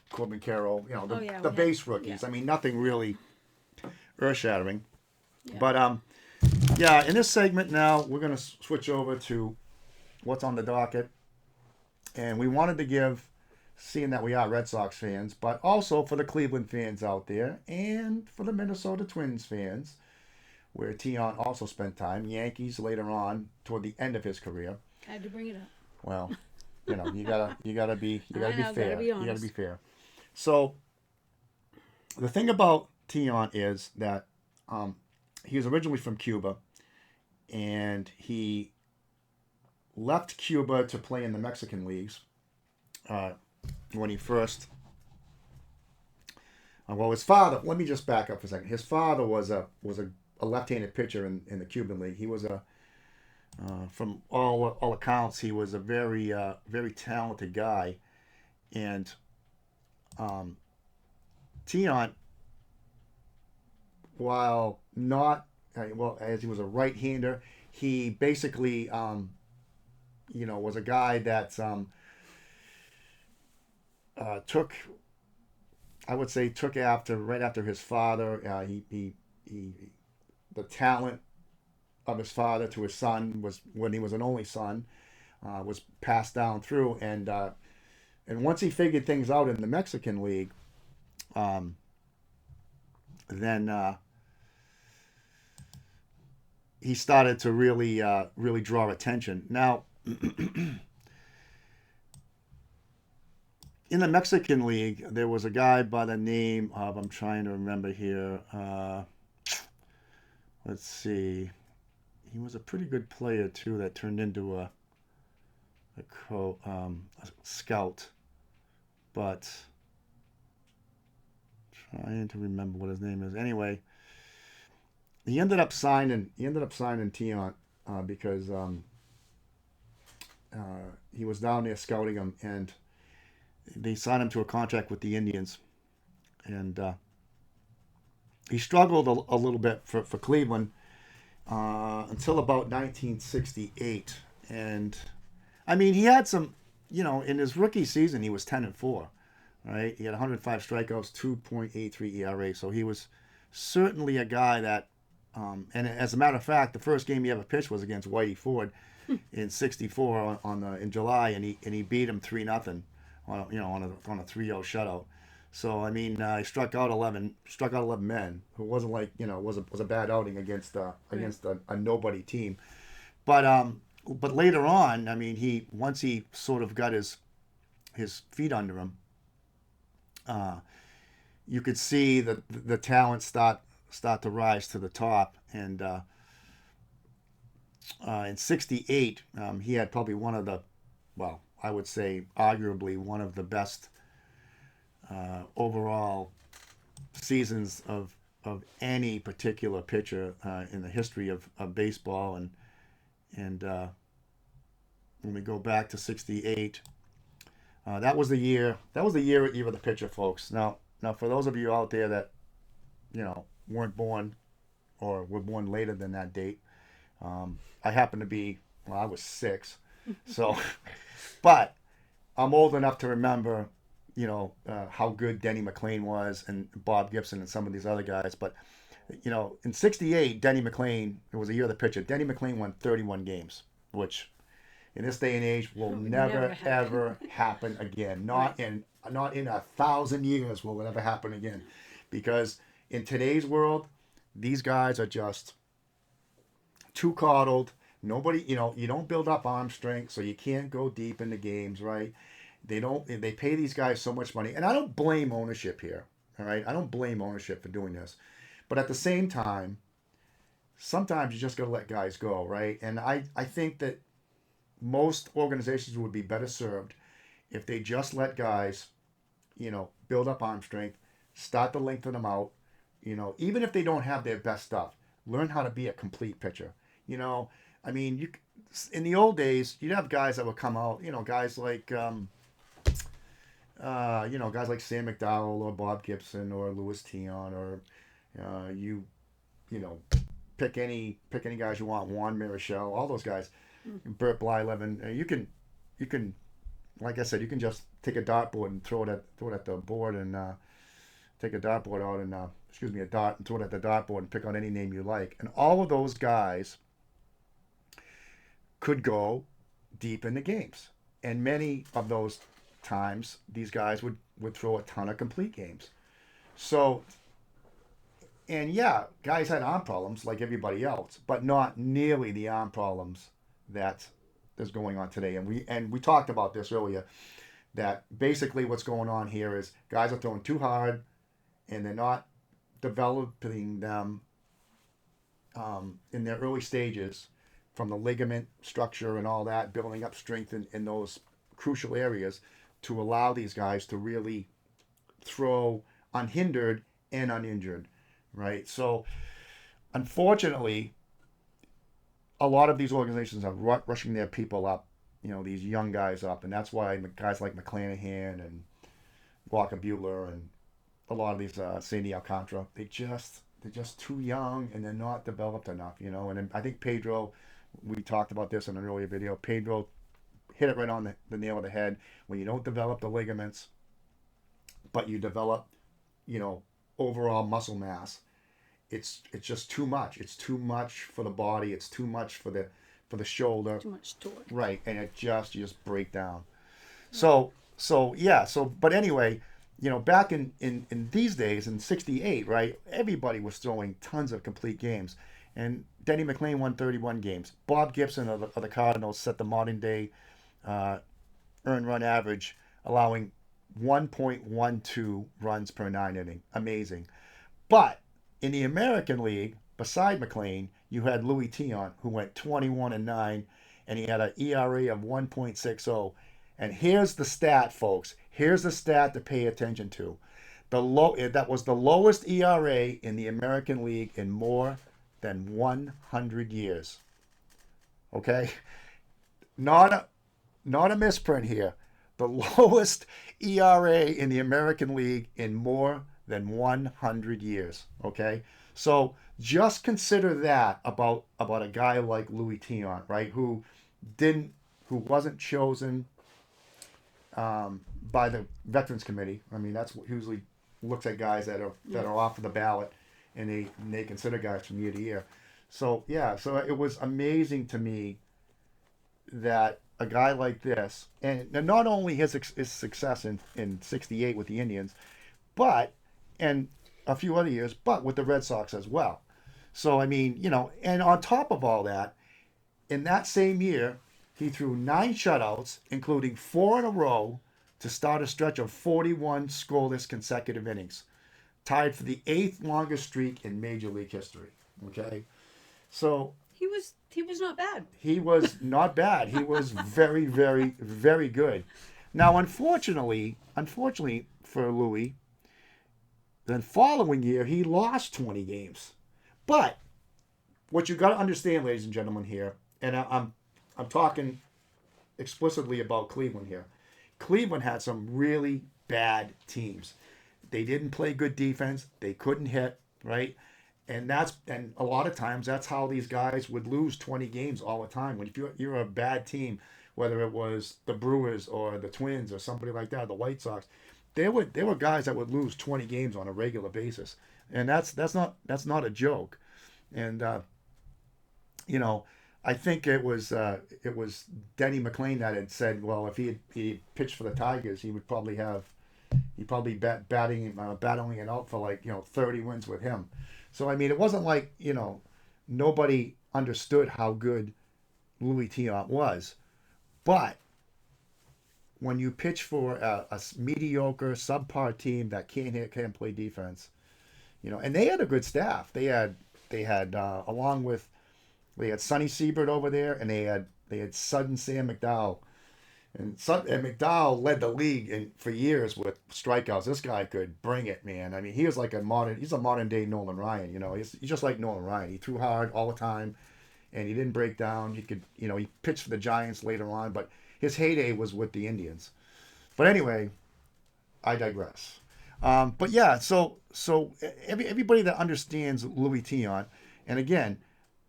Corbin Carroll, the base rookies. Yeah. I mean, nothing really earth-shattering. Yeah. But in this segment now we're going to switch over to what's on the docket, and we wanted to give, seeing that we are Red Sox fans, but also for the Cleveland fans out there and for the Minnesota Twins fans, where Tiant also spent time. Yankees later on toward the end of his career. I had to bring it up. Well, you gotta be fair. Gotta be honest. You gotta be fair. So the thing about Tiant is that he was originally from Cuba, and he left Cuba to play in the Mexican leagues when he first. Well, his father. Let me just back up for a second. His father was a left-handed pitcher in the Cuban league. He was from all accounts, he was a very very talented guy, and Tiant, while not as he was a right-hander, he basically was a guy that took right after his father. He the talent of his father to his son was, when he was an only son, was passed down through, and once he figured things out in the Mexican League, then he started to really draw attention. Now, in the Mexican League, there was a guy by the name of, I'm trying to remember here, let's see, he was a pretty good player too that turned into a scout, but trying to remember what his name is. Anyway, he ended up signing Tiant because he was down there scouting him, and they signed him to a contract with the Indians, and he struggled a little bit for Cleveland until about 1968. And I mean, he had some, in his rookie season, he was 10-4, right? He had 105 strikeouts, 2.83 ERA. So he was certainly a guy that And as a matter of fact, the first game he ever pitched was against Whitey Ford in '64 in July, and he beat him 3-0 on a 3-0 shutout. So I mean, he struck out 11 men. Who wasn't like was a bad outing against a nobody team. But later on, I mean, once he sort of got his feet under him, you could see the talent start to rise to the top. And in '68, he had probably one of the, well, I would say arguably one of the best overall seasons of any particular pitcher in the history of baseball. And when we go back to '68, that was the year of the pitcher, folks. Now for those of you out there that weren't born or were born later than that date, I happen to be, well, I was 6, so but I'm old enough to remember how good Denny McLain was, and Bob Gibson and some of these other guys. But in '68, Denny McLain, it was a year of the pitcher. Denny McLain won 31 games, which in this day and age will never ever happen again. Not in 1,000 years will it ever happen again, because in today's world, these guys are just too coddled. Nobody, you don't build up arm strength, so you can't go deep into games, right? They pay these guys so much money, and I don't blame ownership here. All right, I don't blame ownership for doing this, but at the same time, sometimes you just got to let guys go, right? And I think that most organizations would be better served if they just let guys, build up arm strength, start to lengthen them out, even if they don't have their best stuff, learn how to be a complete pitcher. I mean, in the old days, you'd have guys that would come out, guys like, guys like Sam McDowell or Bob Gibson or Luis Tiant, or pick any guys you want, Juan Marichal, all those guys, Burt Blyleven. You can, like I said, you can just take a dartboard and throw it at the board, and take a dartboard out and a dart, and throw it at the dartboard and pick out any name you like. And all of those guys could go deep into games. And many of those times, these guys would throw a ton of complete games. So, and yeah, guys had arm problems like everybody else, but not nearly the arm problems that is going on today. And we talked about this earlier, that basically what's going on here is guys are throwing too hard, and they're not developing them in their early stages, from the ligament structure and all that, building up strength in those crucial areas to allow these guys to really throw unhindered and uninjured, right? So, unfortunately, a lot of these organizations are rushing their people up, these young guys up, and that's why guys like McClanahan and Walker Buehler and a lot of these Sandy Alcantara, they're just too young, and they're not developed enough, And I think Pedro, we talked about this in an earlier video, Pedro hit it right on the nail of the head. When you don't develop the ligaments, but you develop, overall muscle mass, it's just too much. It's too much for the body. It's too much for the shoulder. Too much torque. Right, and you just break down. So yeah. But anyway, back in these days, in '68, right, everybody was throwing tons of complete games. And Denny McLain won 31 games. Bob Gibson of the Cardinals set the modern day earned run average, allowing 1.12 runs per 9 inning. Amazing. But in the American League, beside McLain, you had Luis Tiant, who went 21-9, and he had an ERA of 1.60. And here's the stat, folks. Here's the stat to pay attention to. That was the lowest ERA in the American League in more than 100 years. Okay? Not a misprint here. The lowest ERA in the American League in more than 100 years. Okay? So just consider that about a guy like Luis Tiant, right? Who wasn't chosen by the Veterans Committee. I mean, that's what usually looks at guys that are off of the ballot, and they consider guys from year to year. So yeah, so it was amazing to me that a guy like this, and not only his success in '68 with the Indians, but and a few other years, but with the Red Sox as well. So I mean, and on top of all that, in that same year, he threw 9 shutouts, including 4 in a row, to start a stretch of 41 scoreless consecutive innings, tied for the 8th longest streak in Major League history. Okay, so he was not bad. he was not bad. He was very, very, very good. Now, unfortunately for Louis, the following year he lost 20 games. But what you got to understand, ladies and gentlemen, here, and I'm talking explicitly about Cleveland here. Cleveland had some really bad teams. They didn't play good defense. They couldn't hit, right? And a lot of times that's how these guys would lose 20 games all the time. When if you're a bad team, whether it was the Brewers or the Twins or somebody like that, the White Sox, there were guys that would lose 20 games on a regular basis, and that's not a joke. And I think it was Denny McClain that had said, well, if he pitched for the Tigers, he'd probably battling it out for 30 wins with him. So I mean, it wasn't like nobody understood how good Louis Tiant was, but when you pitch for a mediocre, subpar team that can't hit, can't play defense, and they had a good staff. They had along with they had Sonny Siebert over there, and they had Sudden Sam McDowell. And McDowell led the league for years with strikeouts. This guy could bring it, man. I mean, he's a modern day Nolan Ryan. He's just like Nolan Ryan. He threw hard all the time, and he didn't break down. He pitched for the Giants later on, but his heyday was with the Indians. But anyway, I digress. But yeah, so everybody that understands Louis Tiant, and again,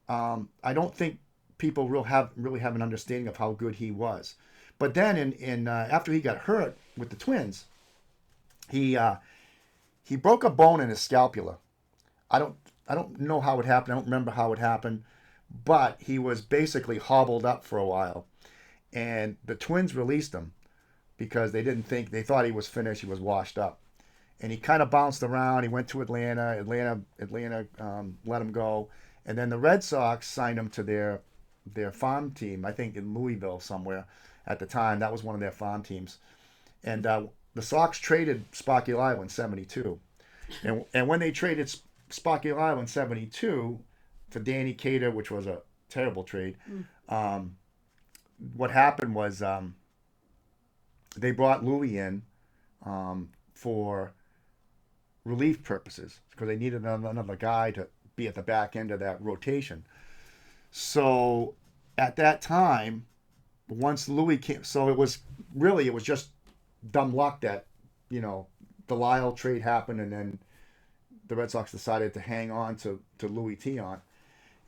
I don't think people really have an understanding of how good he was. But then in after he got hurt with the Twins, he broke a bone in his scapula. I don't know how it happened. I don't remember how it happened, but he was basically hobbled up for a while, and the Twins released him because they thought he was finished. He was washed up, and he kind of bounced around. He went to Atlanta. Atlanta let him go, and then the Red Sox signed him to their farm team. I think in Louisville somewhere. At the time, that was one of their farm teams, and the Sox traded Sparky Lyle in '72, and when they traded Sparky Lyle in '72 for Danny Cater, which was a terrible trade, what happened was they brought Louis in for relief purposes because they needed another guy to be at the back end of that rotation. So at that time, once Louis came, so it was just dumb luck that the Lyle trade happened, and then the Red Sox decided to hang on to Luis Tiant.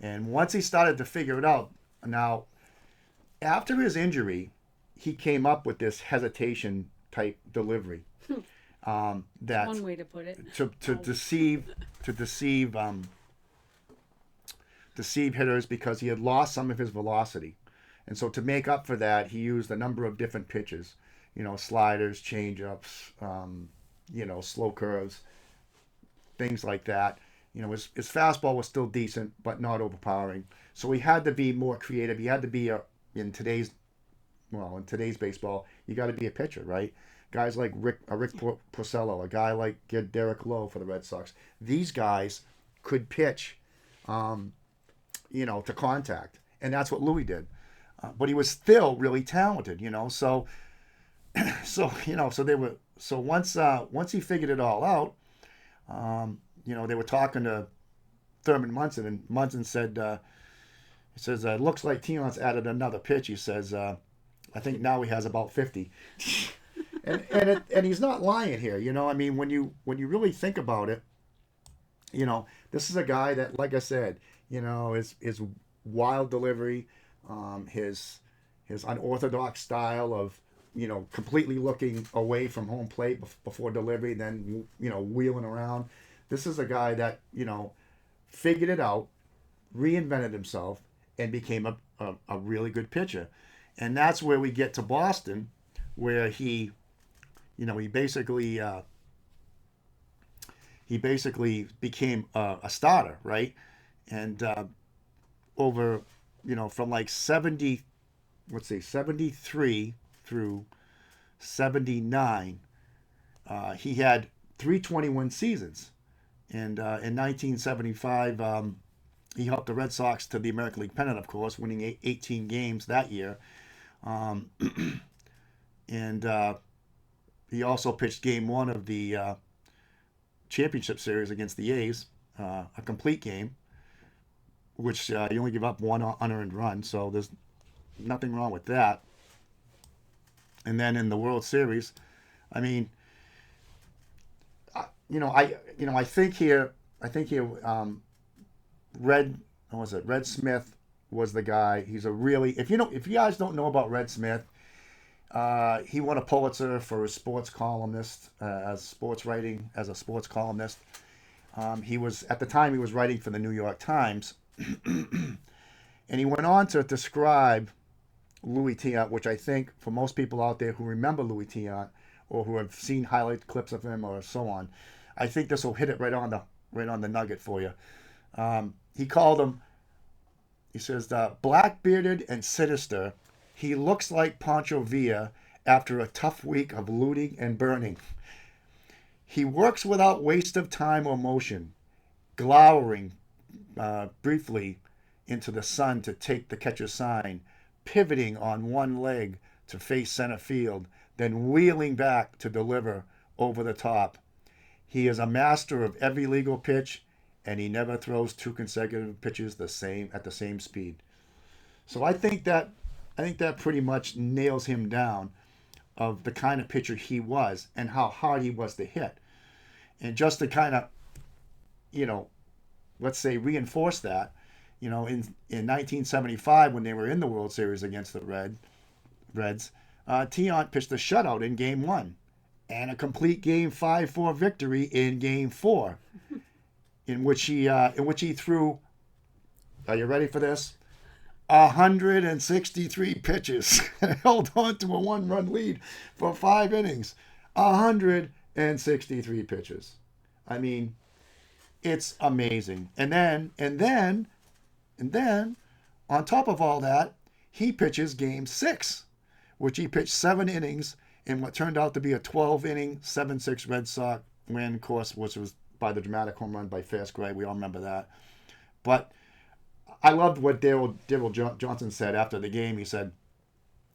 And once he started to figure it out, now after his injury, he came up with this hesitation type delivery. That One way to put it. to deceive hitters because he had lost some of his velocity. And so to make up for that, he used a number of different pitches, sliders, changeups, slow curves, things like that. His fastball was still decent, but not overpowering. So he had to be more creative. He had to be in today's baseball, you got to be a pitcher, right? Guys like Rick Porcello, a guy like Derek Lowe for the Red Sox. These guys could pitch, to contact, and that's what Louis did. But he was still really talented, So once he figured it all out, they were talking to Thurman Munson, and Munson said, he says, it looks like Tiant's added another pitch. He says, I think now he has about 50. and he's not lying here, I mean, when you really think about it, this is a guy that, like I said, his wild delivery, his unorthodox style of completely looking away from home plate before delivery, then wheeling around. This is a guy that, figured it out, reinvented himself, and became a really good pitcher. And that's where we get to Boston, where he basically became a starter, right? And over, from like 73 through 79, he had 321 seasons. And in 1975, he helped the Red Sox to the American League pennant, of course, winning 18 games that year. Um, and he also pitched Game 1 of the championship series against the A's, a complete game, which you only give up one unearned run, so there's nothing wrong with that. And then in the World Series, I mean, I think here, Red, what was it? Red Smith was the guy. He's a really, if you guys don't know about Red Smith, he won a Pulitzer for his sports columnist, as sports writing, as a sports columnist. He was, at the time, he was writing for the New York Times. And he went on to describe Luis Tiant, which I think for most people out there who remember Luis Tiant or who have seen highlight clips of him or so on, I think this will hit it right on the nugget for you. He called him, he says, black bearded and sinister. He looks like Pancho Villa after a tough week of looting and burning. He works without waste of time or motion, glowering briefly into the sun to take the catcher's sign, pivoting on one leg to face center field, then wheeling back to deliver over the top. He is a master of every legal pitch, and he never throws two consecutive pitches at the same speed. So I think that pretty much nails him down of the kind of pitcher he was and how hard he was to hit. And just to kind of, let's say reinforce that, in 1975 when they were in the World Series against the Reds, Tiant pitched a shutout in Game 1 and a complete Game 5-4 victory in Game 4, in which he threw. Are you ready for this? 163 pitches and held on to a one-run lead for 5 innings. 163 pitches. I mean, it's amazing. And then, on top of all that, he pitches Game 6, which he pitched 7 innings in what turned out to be a 12-inning, 7-6 Red Sox win, of course, which was by the dramatic home run by Fast Gray. We all remember that. But I loved what Daryl Johnson said after the game. He said,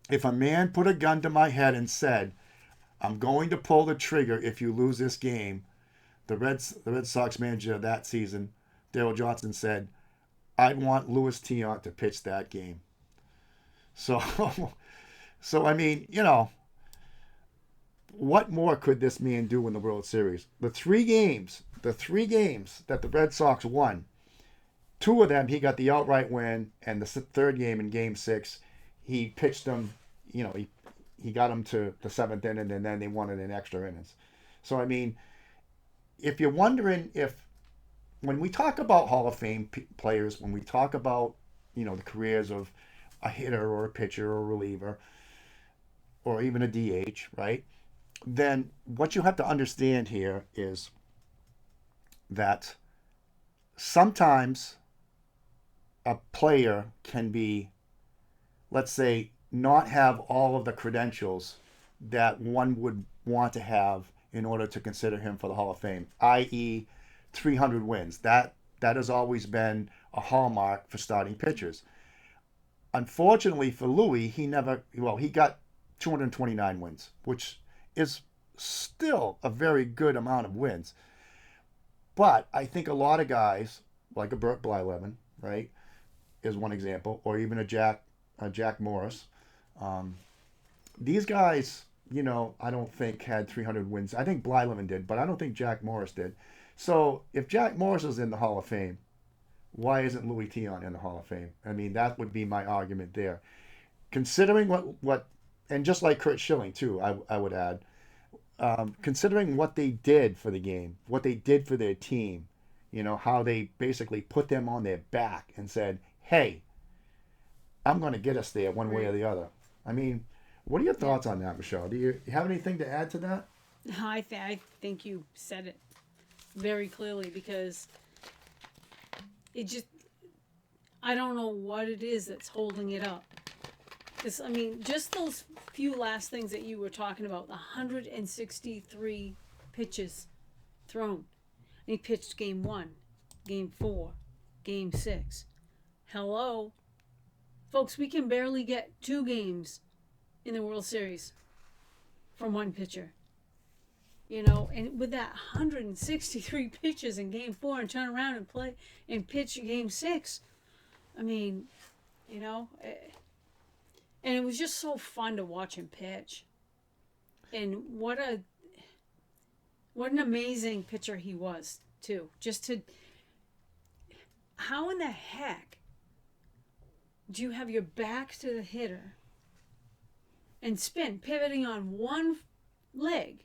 if a man put a gun to my head and said, I'm going to pull the trigger if you lose this game, the Red Sox manager that season, Daryl Johnson, said, I'd want Luis Tiant to pitch that game. So I mean, what more could this man do in the World Series? The three games that the Red Sox won, 2 of them he got the outright win, and the third game in Game 6, he pitched them. He got them to the 7th inning, and then they won it in extra innings. So I mean, if you're wondering when we talk about Hall of Fame players, when we talk about the careers of a hitter or a pitcher or a reliever or even a DH, right? Then what you have to understand here is that sometimes a player can be, let's say, not have all of the credentials that one would want to have in order to consider him for the Hall of Fame, i.e. 300 wins. That has always been a hallmark for starting pitchers. Unfortunately for Louis, he got 229 wins, which is still a very good amount of wins. But I think a lot of guys, like a Burt Blyleven, right, is one example, or even a Jack Morris. These guys, I don't think had 300 wins. I think Blyleven did, but I don't think Jack Morris did. So if Jack Morris is in the Hall of Fame, why isn't Luis Tiant in the Hall of Fame? I mean, that would be my argument there. Considering what and just like Curt Schilling too, I would add, considering what they did for the game, what they did for their team, how they basically put them on their back and said, "Hey, I'm going to get us there one way or Right. the other." I mean, what are your Yeah. thoughts on that, Michelle? Do you have anything to add to that? I think you said it very clearly because it just, I don't know what it is that's holding it up. Because, I mean, just those few last things that you were talking about, the 163 pitches thrown. And he pitched game 1, game 4, game 6. Hello? Folks, we can barely get 2 games in the World Series from one pitcher. And with that 163 pitches in game 4 and turn around and play and pitch game 6, I mean, you know, and it was just so fun to watch him pitch. And what an amazing pitcher he was too. How in the heck do you have your back to the hitter and spin, pivoting on one leg?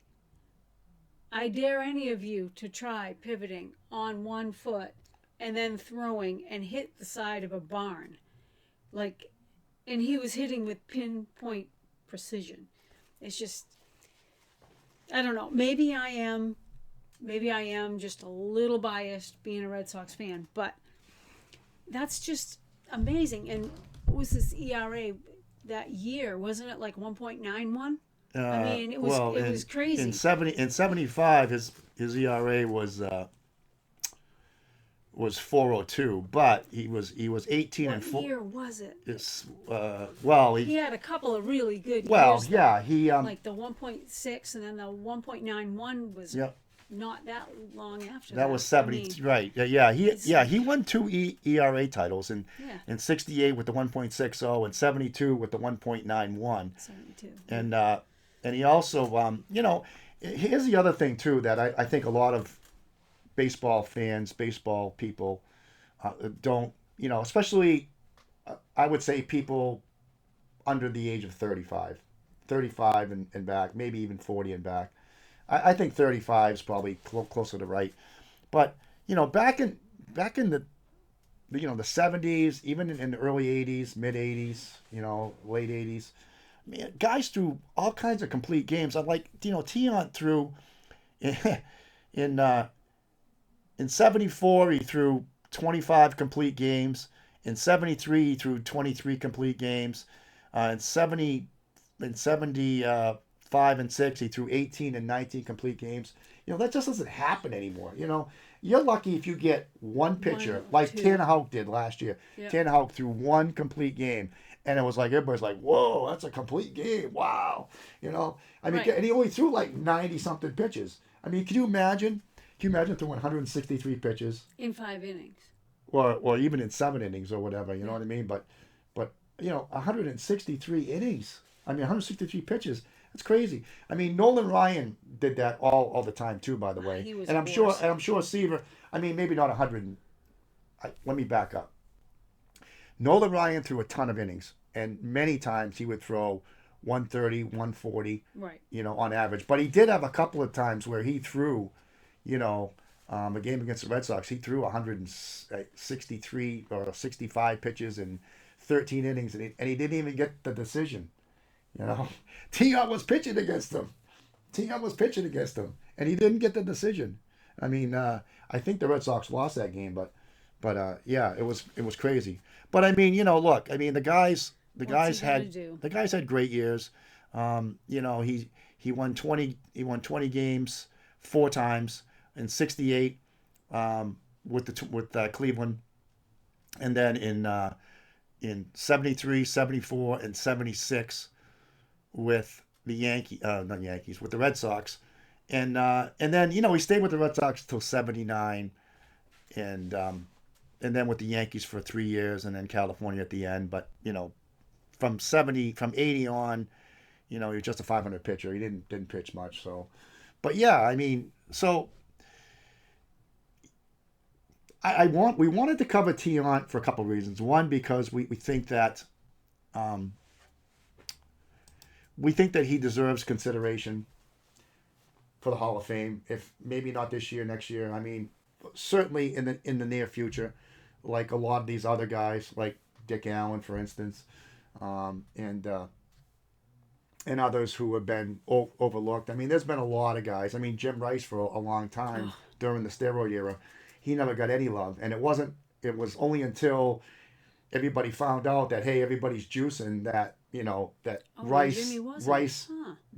I dare any of you to try pivoting on one foot and then throwing and hit the side of a barn. And he was hitting with pinpoint precision. It's just, I don't know. Maybe I am just a little biased being a Red Sox fan, but that's just amazing. And what was this ERA that year? Wasn't it like 1.91? I mean, it was crazy. In 75, his ERA was 4.02, but he was 18 and What 4. year was it? It's He had a couple of really good well, years. yeah, he Like the 1.6 and then the 1.91 was yep. not that long after That was 70, I mean, right? He won 2 ERA titles yeah, in 68 with the 1.60 and 72 with the 1.91. 72. And he also here's the other thing too that I think a lot of baseball fans, baseball people don't, especially I would say people under the age of 35 and back, maybe even 40 and back. I think 35 is probably closer to right. But back in the the 70s, even in the early 80s, mid 80s, late 80s, man, guys threw all kinds of complete games. I'm like, Tiant threw in in 74 he threw 25 complete games. In 73 he threw 23 complete games. In 75 and 6 he threw 18 and 19 complete games. That just doesn't happen anymore. You're lucky if you get one pitcher like Tanner Houck did last year. Yep. Tanner Houck threw one complete game, and it was like everybody's like, "Whoa, that's a complete game! Wow!" I mean, Right. and he only threw like 90 something pitches. I mean, can you imagine? Can you imagine throwing 163 pitches, In 5 innings. or even in 7 innings or whatever? You know what I mean? But 163 innings. I mean, 163 pitches. That's crazy. I mean, Nolan Ryan did that all the time too. By the way, He was and worse. I'm sure Seaver. I mean, maybe not 100. Let me back up. Nolan Ryan threw a ton of innings, and many times he would throw 130, 140, Right. on average. But he did have a couple of times where he threw, a game against the Red Sox, he threw 163 or 65 pitches in 13 innings, and he didn't even get the decision. Tiant was pitching against him. And he didn't get the decision. I mean, I think the Red Sox lost that game, but yeah, it was crazy. But I mean, look, I mean, the guys he had gotta do? great years. He won 20 games 4 times in 68 with Cleveland, and then in 73, 74, and 76 with with the Red Sox, and then he stayed with the Red Sox till 79, and then with the Yankees for 3 years, and then California at the end. But from 80 on, he was just a 500 pitcher. He didn't pitch much. So, but yeah, I mean, so we wanted to cover Tiant for a couple of reasons. One, because we think that he deserves consideration. for the Hall of Fame. If maybe not this year, next year. I mean, certainly in the near future, like a lot of these other guys, like Dick Allen, for instance, and others who have been overlooked. I mean, there's been a lot of guys. I mean, Jim Rice for a long time during the steroid era, he never got any love, and it wasn't. It was only until everybody found out that hey, everybody's juicing that that Jimmy wasn't. Rice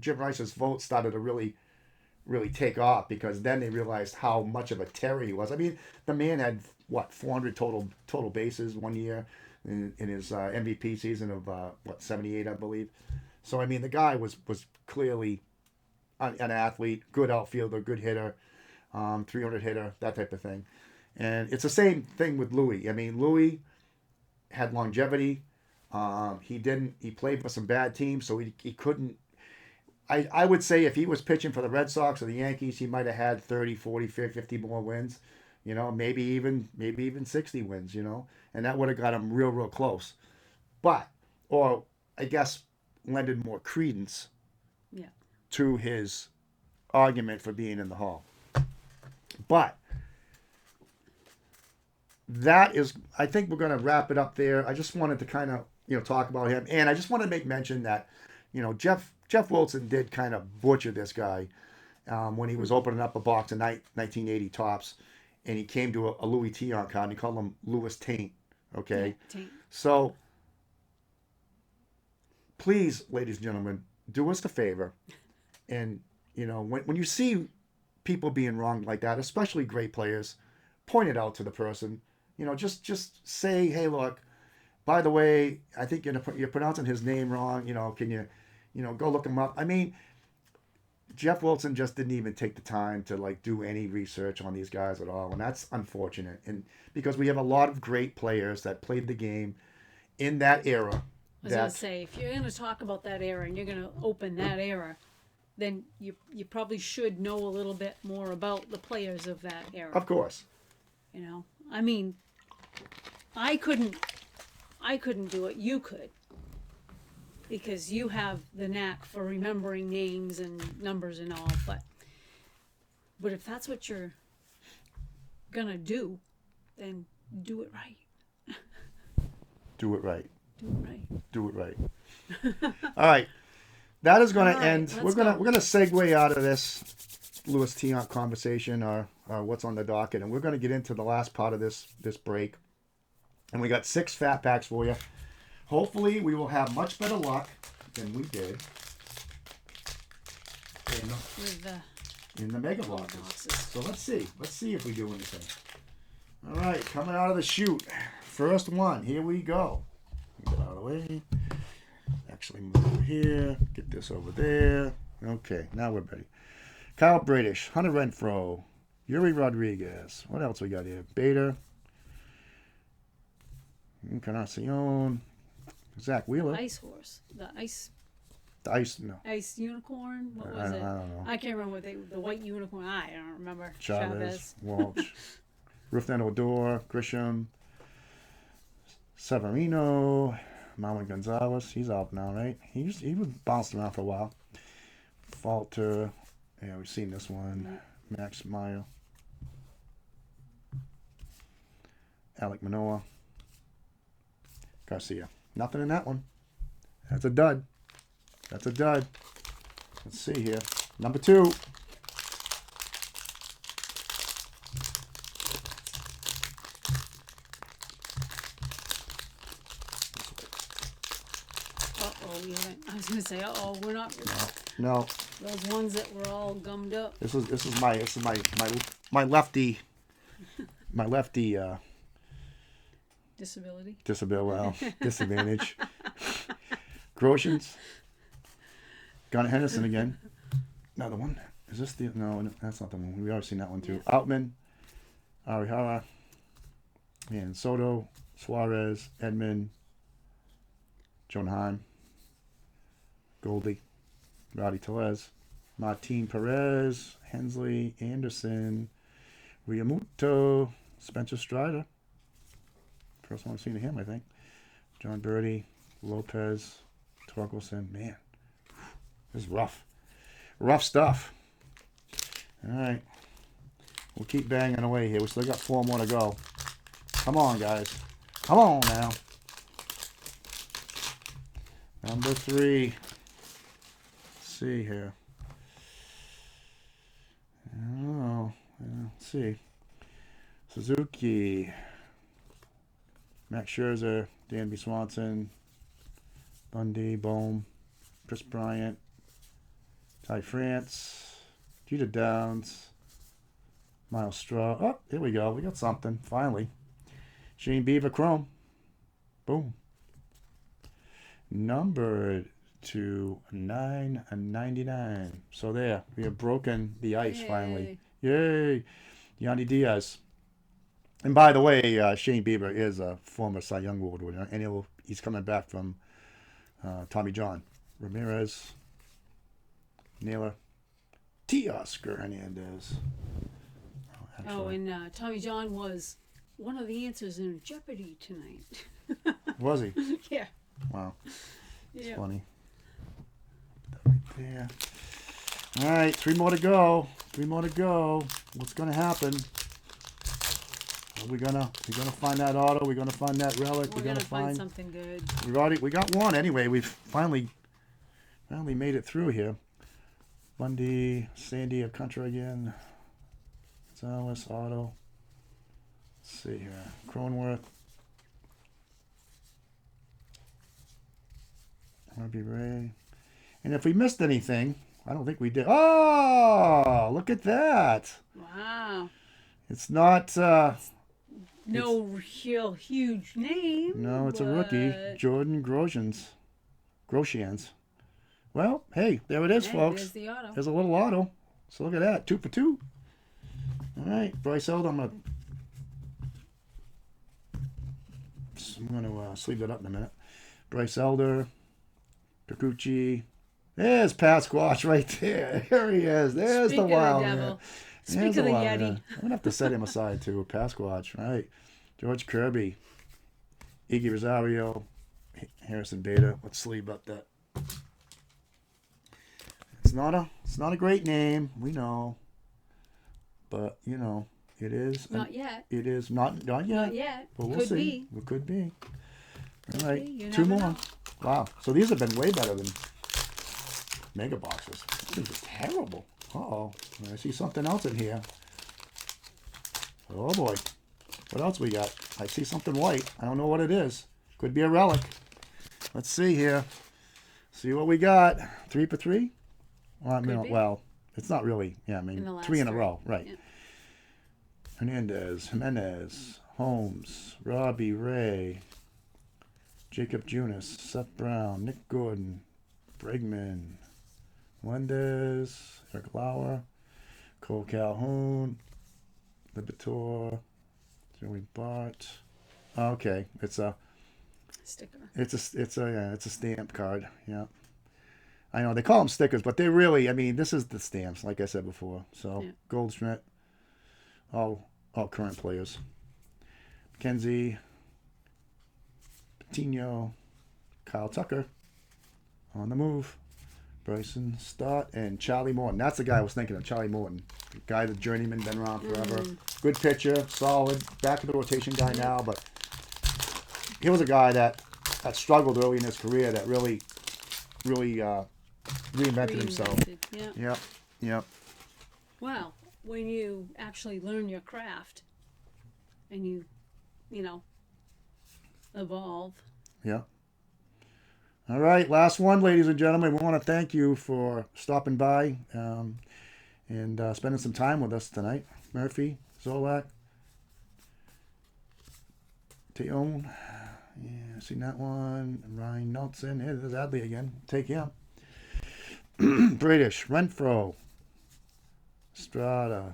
Jim Rice's vote started to really take off because then they realized how much of a terror he was. I mean, the man had what 400 total bases one year in his MVP season of 78, I believe. So I mean, the guy was clearly an athlete, good outfielder, good hitter, 300 hitter, that type of thing. And it's the same thing with Louis. I mean, Louis had longevity. He played for some bad teams, so he couldn't. I would say if he was pitching for the Red Sox or the Yankees, he might have had 30, 40, 50 more wins. Maybe even 60 wins, and that would have got him real close. But, or I guess, lended more credence to his argument for being in the Hall. But that is, I think we're going to wrap it up there. I just wanted to kind of, talk about him. And I just want to make mention that, Jeff Wilson did kind of butcher this guy when he was opening up a box in 1980 Topps. And he came to a Luis Tiant card and he called him Luis Tiant. Okay? Yeah, Tiant. So, please, ladies and gentlemen, do us the favor. And, when you see people being wronged like that, especially great players, point it out to the person. Just say, hey, look, by the way, I think you're pronouncing his name wrong. Can you, go look him up? I mean, Jeff Wilson just didn't even take the time to do any research on these guys at all, and that's unfortunate. And because we have a lot of great players that played the game in that era. I was going to say, if you're going to talk about that era and you're going to open that era, then you probably should know a little bit more about the players of that era. Of course. I mean, I couldn't do it. You could. Because you have the knack for remembering names and numbers and all, but if that's what you're gonna do, then do it right. Do it right. Do it right. Do it right. All right. That is going to end. We're gonna segue out of this Luis Tiant conversation or what's on the docket, and we're gonna get into the last part of this break. And we got 6 fat packs for you. Hopefully, we will have much better luck than we did in the mega boxes. So let's see. Let's see if we do anything. All right, coming out of the chute. First one. Here we go. Get out of the way. Actually, move over here. Get this over there. Okay, now we're ready. Kyle Bradish, Hunter Renfroe, Yuri Rodriguez. What else we got here? Beta. Encarnacion. Zach Wheeler. Ice horse. The ice unicorn. What was it? I don't know. I can't remember the white unicorn. I don't remember. Chavez. Walsh. Rufan Odor. Grisham. Severino. Manuel Gonzalez. He's out now, right? He was bounced around for a while. Falter. Yeah, we've seen this one. Max Meyer. Alec Manoa. Garcia. Nothing in that one. That's a dud. That's a dud. Let's see here. Number 2. I was gonna say, we're not. No. Those ones that were all gummed up. This is my lefty. My lefty. Disability. Disadvantage. Groshans. Gunnar Henderson again. Another one. Is this the... No, that's not the one. We've already seen that one too. Yeah. Outman. Arihara. And Soto. Suarez. Edmund. Jonah Heim. Goldie. Rowdy Tellez. Martin Perez. Hensley. Anderson. Riamuto. Spencer Strider. First one I've seen of him, I think. John Birdie, Lopez, Torkelson. Man, this is rough. Rough stuff. All right. We'll keep banging away here. We still got 4 more to go. Come on, guys. Come on now. Number 3. Let's see here. Oh, let's see. Suzuki. Max Scherzer. Danby Swanson. Bundy. Bohm. Chris Bryant. Ty France. Jeter Downs. Miles Straw. Oh, here we go. We got something. Finally. Shane Bieber Chrome. Boom. Numbered to 9/99. So there. We have broken the ice finally. Yay. Yandy Diaz. And by the way, Shane Bieber is a former Cy Young Award winner. And he's coming back from Tommy John. Ramirez. Naylor. Teoscar Hernandez. Oh, and Tommy John was one of the answers in Jeopardy tonight. Was he? Yeah. Wow. It's Yeah. funny. Put that right there. All right, 3 more to go. 3 more to go. What's going to happen? Are we gonna find that auto? We're gonna find that relic. We're gonna find something good. We got one anyway. We've finally made it through here. Bundy, Sandy of Contra again. Gonzalez, auto. Let's see here. Cronenworth. Harvey Ray. And if we missed anything, I don't think we did. Oh, look at that. Wow. It's not. No real huge name. No, it's a rookie. Jordan Grosjeans. Well, hey, there it is, folks. There's the auto. There's a little auto. So look at that. 2 for 2. All right, Bryce Elder. I'm gonna sleeve that up in a minute. Bryce Elder. Kikuchi. There's Pasquatch right there. There he is. There's Speak the of wild the man. devil. There's Speak of the wild Yeti. man. I'm gonna have to set him aside too. Pasquatch, right? George Kirby, Iggy Rosario, Harrison Beta. Let's sleeve up that. It's not a great name, we know, but you know it is. Not yet. It is not yet. Not yet. But we'll Could see. be. It could be. All right, You 2 never more. know. Wow. So these have been way better than mega boxes. These are terrible. Uh-oh. I see something else in here. Oh boy. What else we got? I see something white. I don't know what it is. Could be a relic. Let's see here. See what we got. 3 for 3? Well, Could be. well, it's not really. Yeah, I mean, In the last 3 in a 3. row. Right. Yeah. Hernandez, Jimenez, Holmes, Robbie Ray, Jacob Junis, Seth Brown, Nick Gordon, Bregman, Melendez, Eric Lauer, Cole Calhoun, Libertor, Joey Bart. Okay, it's a Sticker. it's a stamp card. Yeah, I know they call them stickers, but they really, I mean, this is the stamps, like I said before. So Yeah. Goldschmidt, all current players. McKenzie, Patino, Kyle Tucker, on the move. Bryson Stott and Charlie Morton. That's the guy I was thinking of, Charlie Morton. The guy, the journeyman, been around forever. Good pitcher, solid, back of the rotation guy now, but he was a guy that struggled early in his career that really reinvented himself. Yeah. Yep. Wow. When you actually learn your craft and you evolve. Yeah. All right, last one, ladies and gentlemen. We want to thank you for stopping by and spending some time with us tonight. Murphy, Zolak, Teon, yeah, seen that one. Ryan Nelson. Hey, there's Adley again. Take him. British, Renfro, Strada,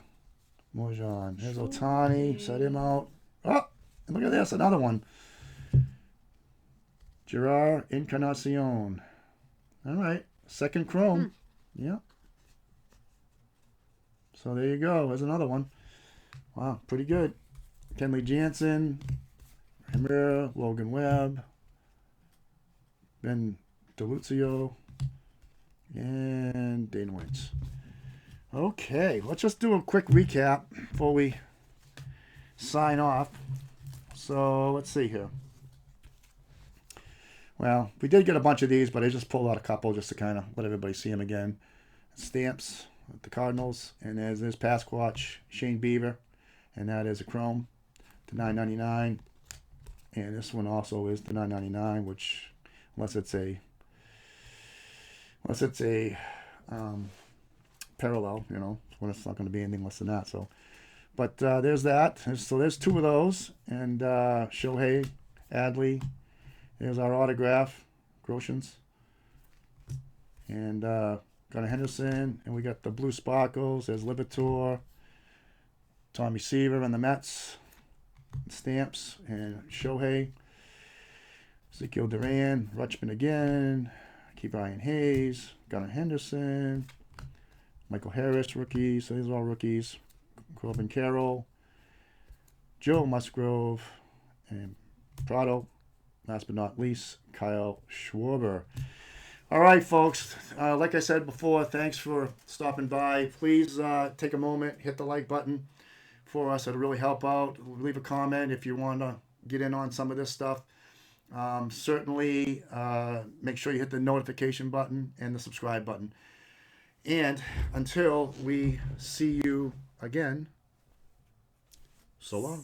Mojan. Here's Otani. Set him out. Oh, and look at this, another one. Gerard Encarnacion. All right. Second chrome. Yeah. So there you go. There's another one. Wow. Pretty good. Kenley Jansen. Ramiro. Logan Webb. Ben DeLuzio. And Dane Wentz. Okay, let's just do a quick recap before we sign off. So let's see here. Well, we did get a bunch of these, but I just pulled out a couple just to kind of let everybody see them again. Stamps with the Cardinals, and there's Pasquatch, Shane Beaver, and that is a chrome to $9.99. And this one also is the $9.99, which unless it's a parallel, when it's not going to be anything less than that. So, but there's that. So there's two of those, and Shohei, Adley. There's our autograph, Groshans, and got a Henderson, and we got the blue sparkles. There's Liberatore, Tommy Seaver, and the Mets. Stamps and Shohei, Ezekiel Duran, Rutschman again, Keep Ryan Hayes, Gunnar Henderson, Michael Harris, rookies. So these are all rookies. Corbin Carroll, Joe Musgrove, and Prado. Last but not least, Kyle Schwarber. All right, folks. Like I said before, thanks for stopping by. Please take a moment, hit the like button for us. It'll really help out. Leave a comment if you want to get in on some of this stuff. Certainly make sure you hit the notification button and the subscribe button. And until we see you again, so long.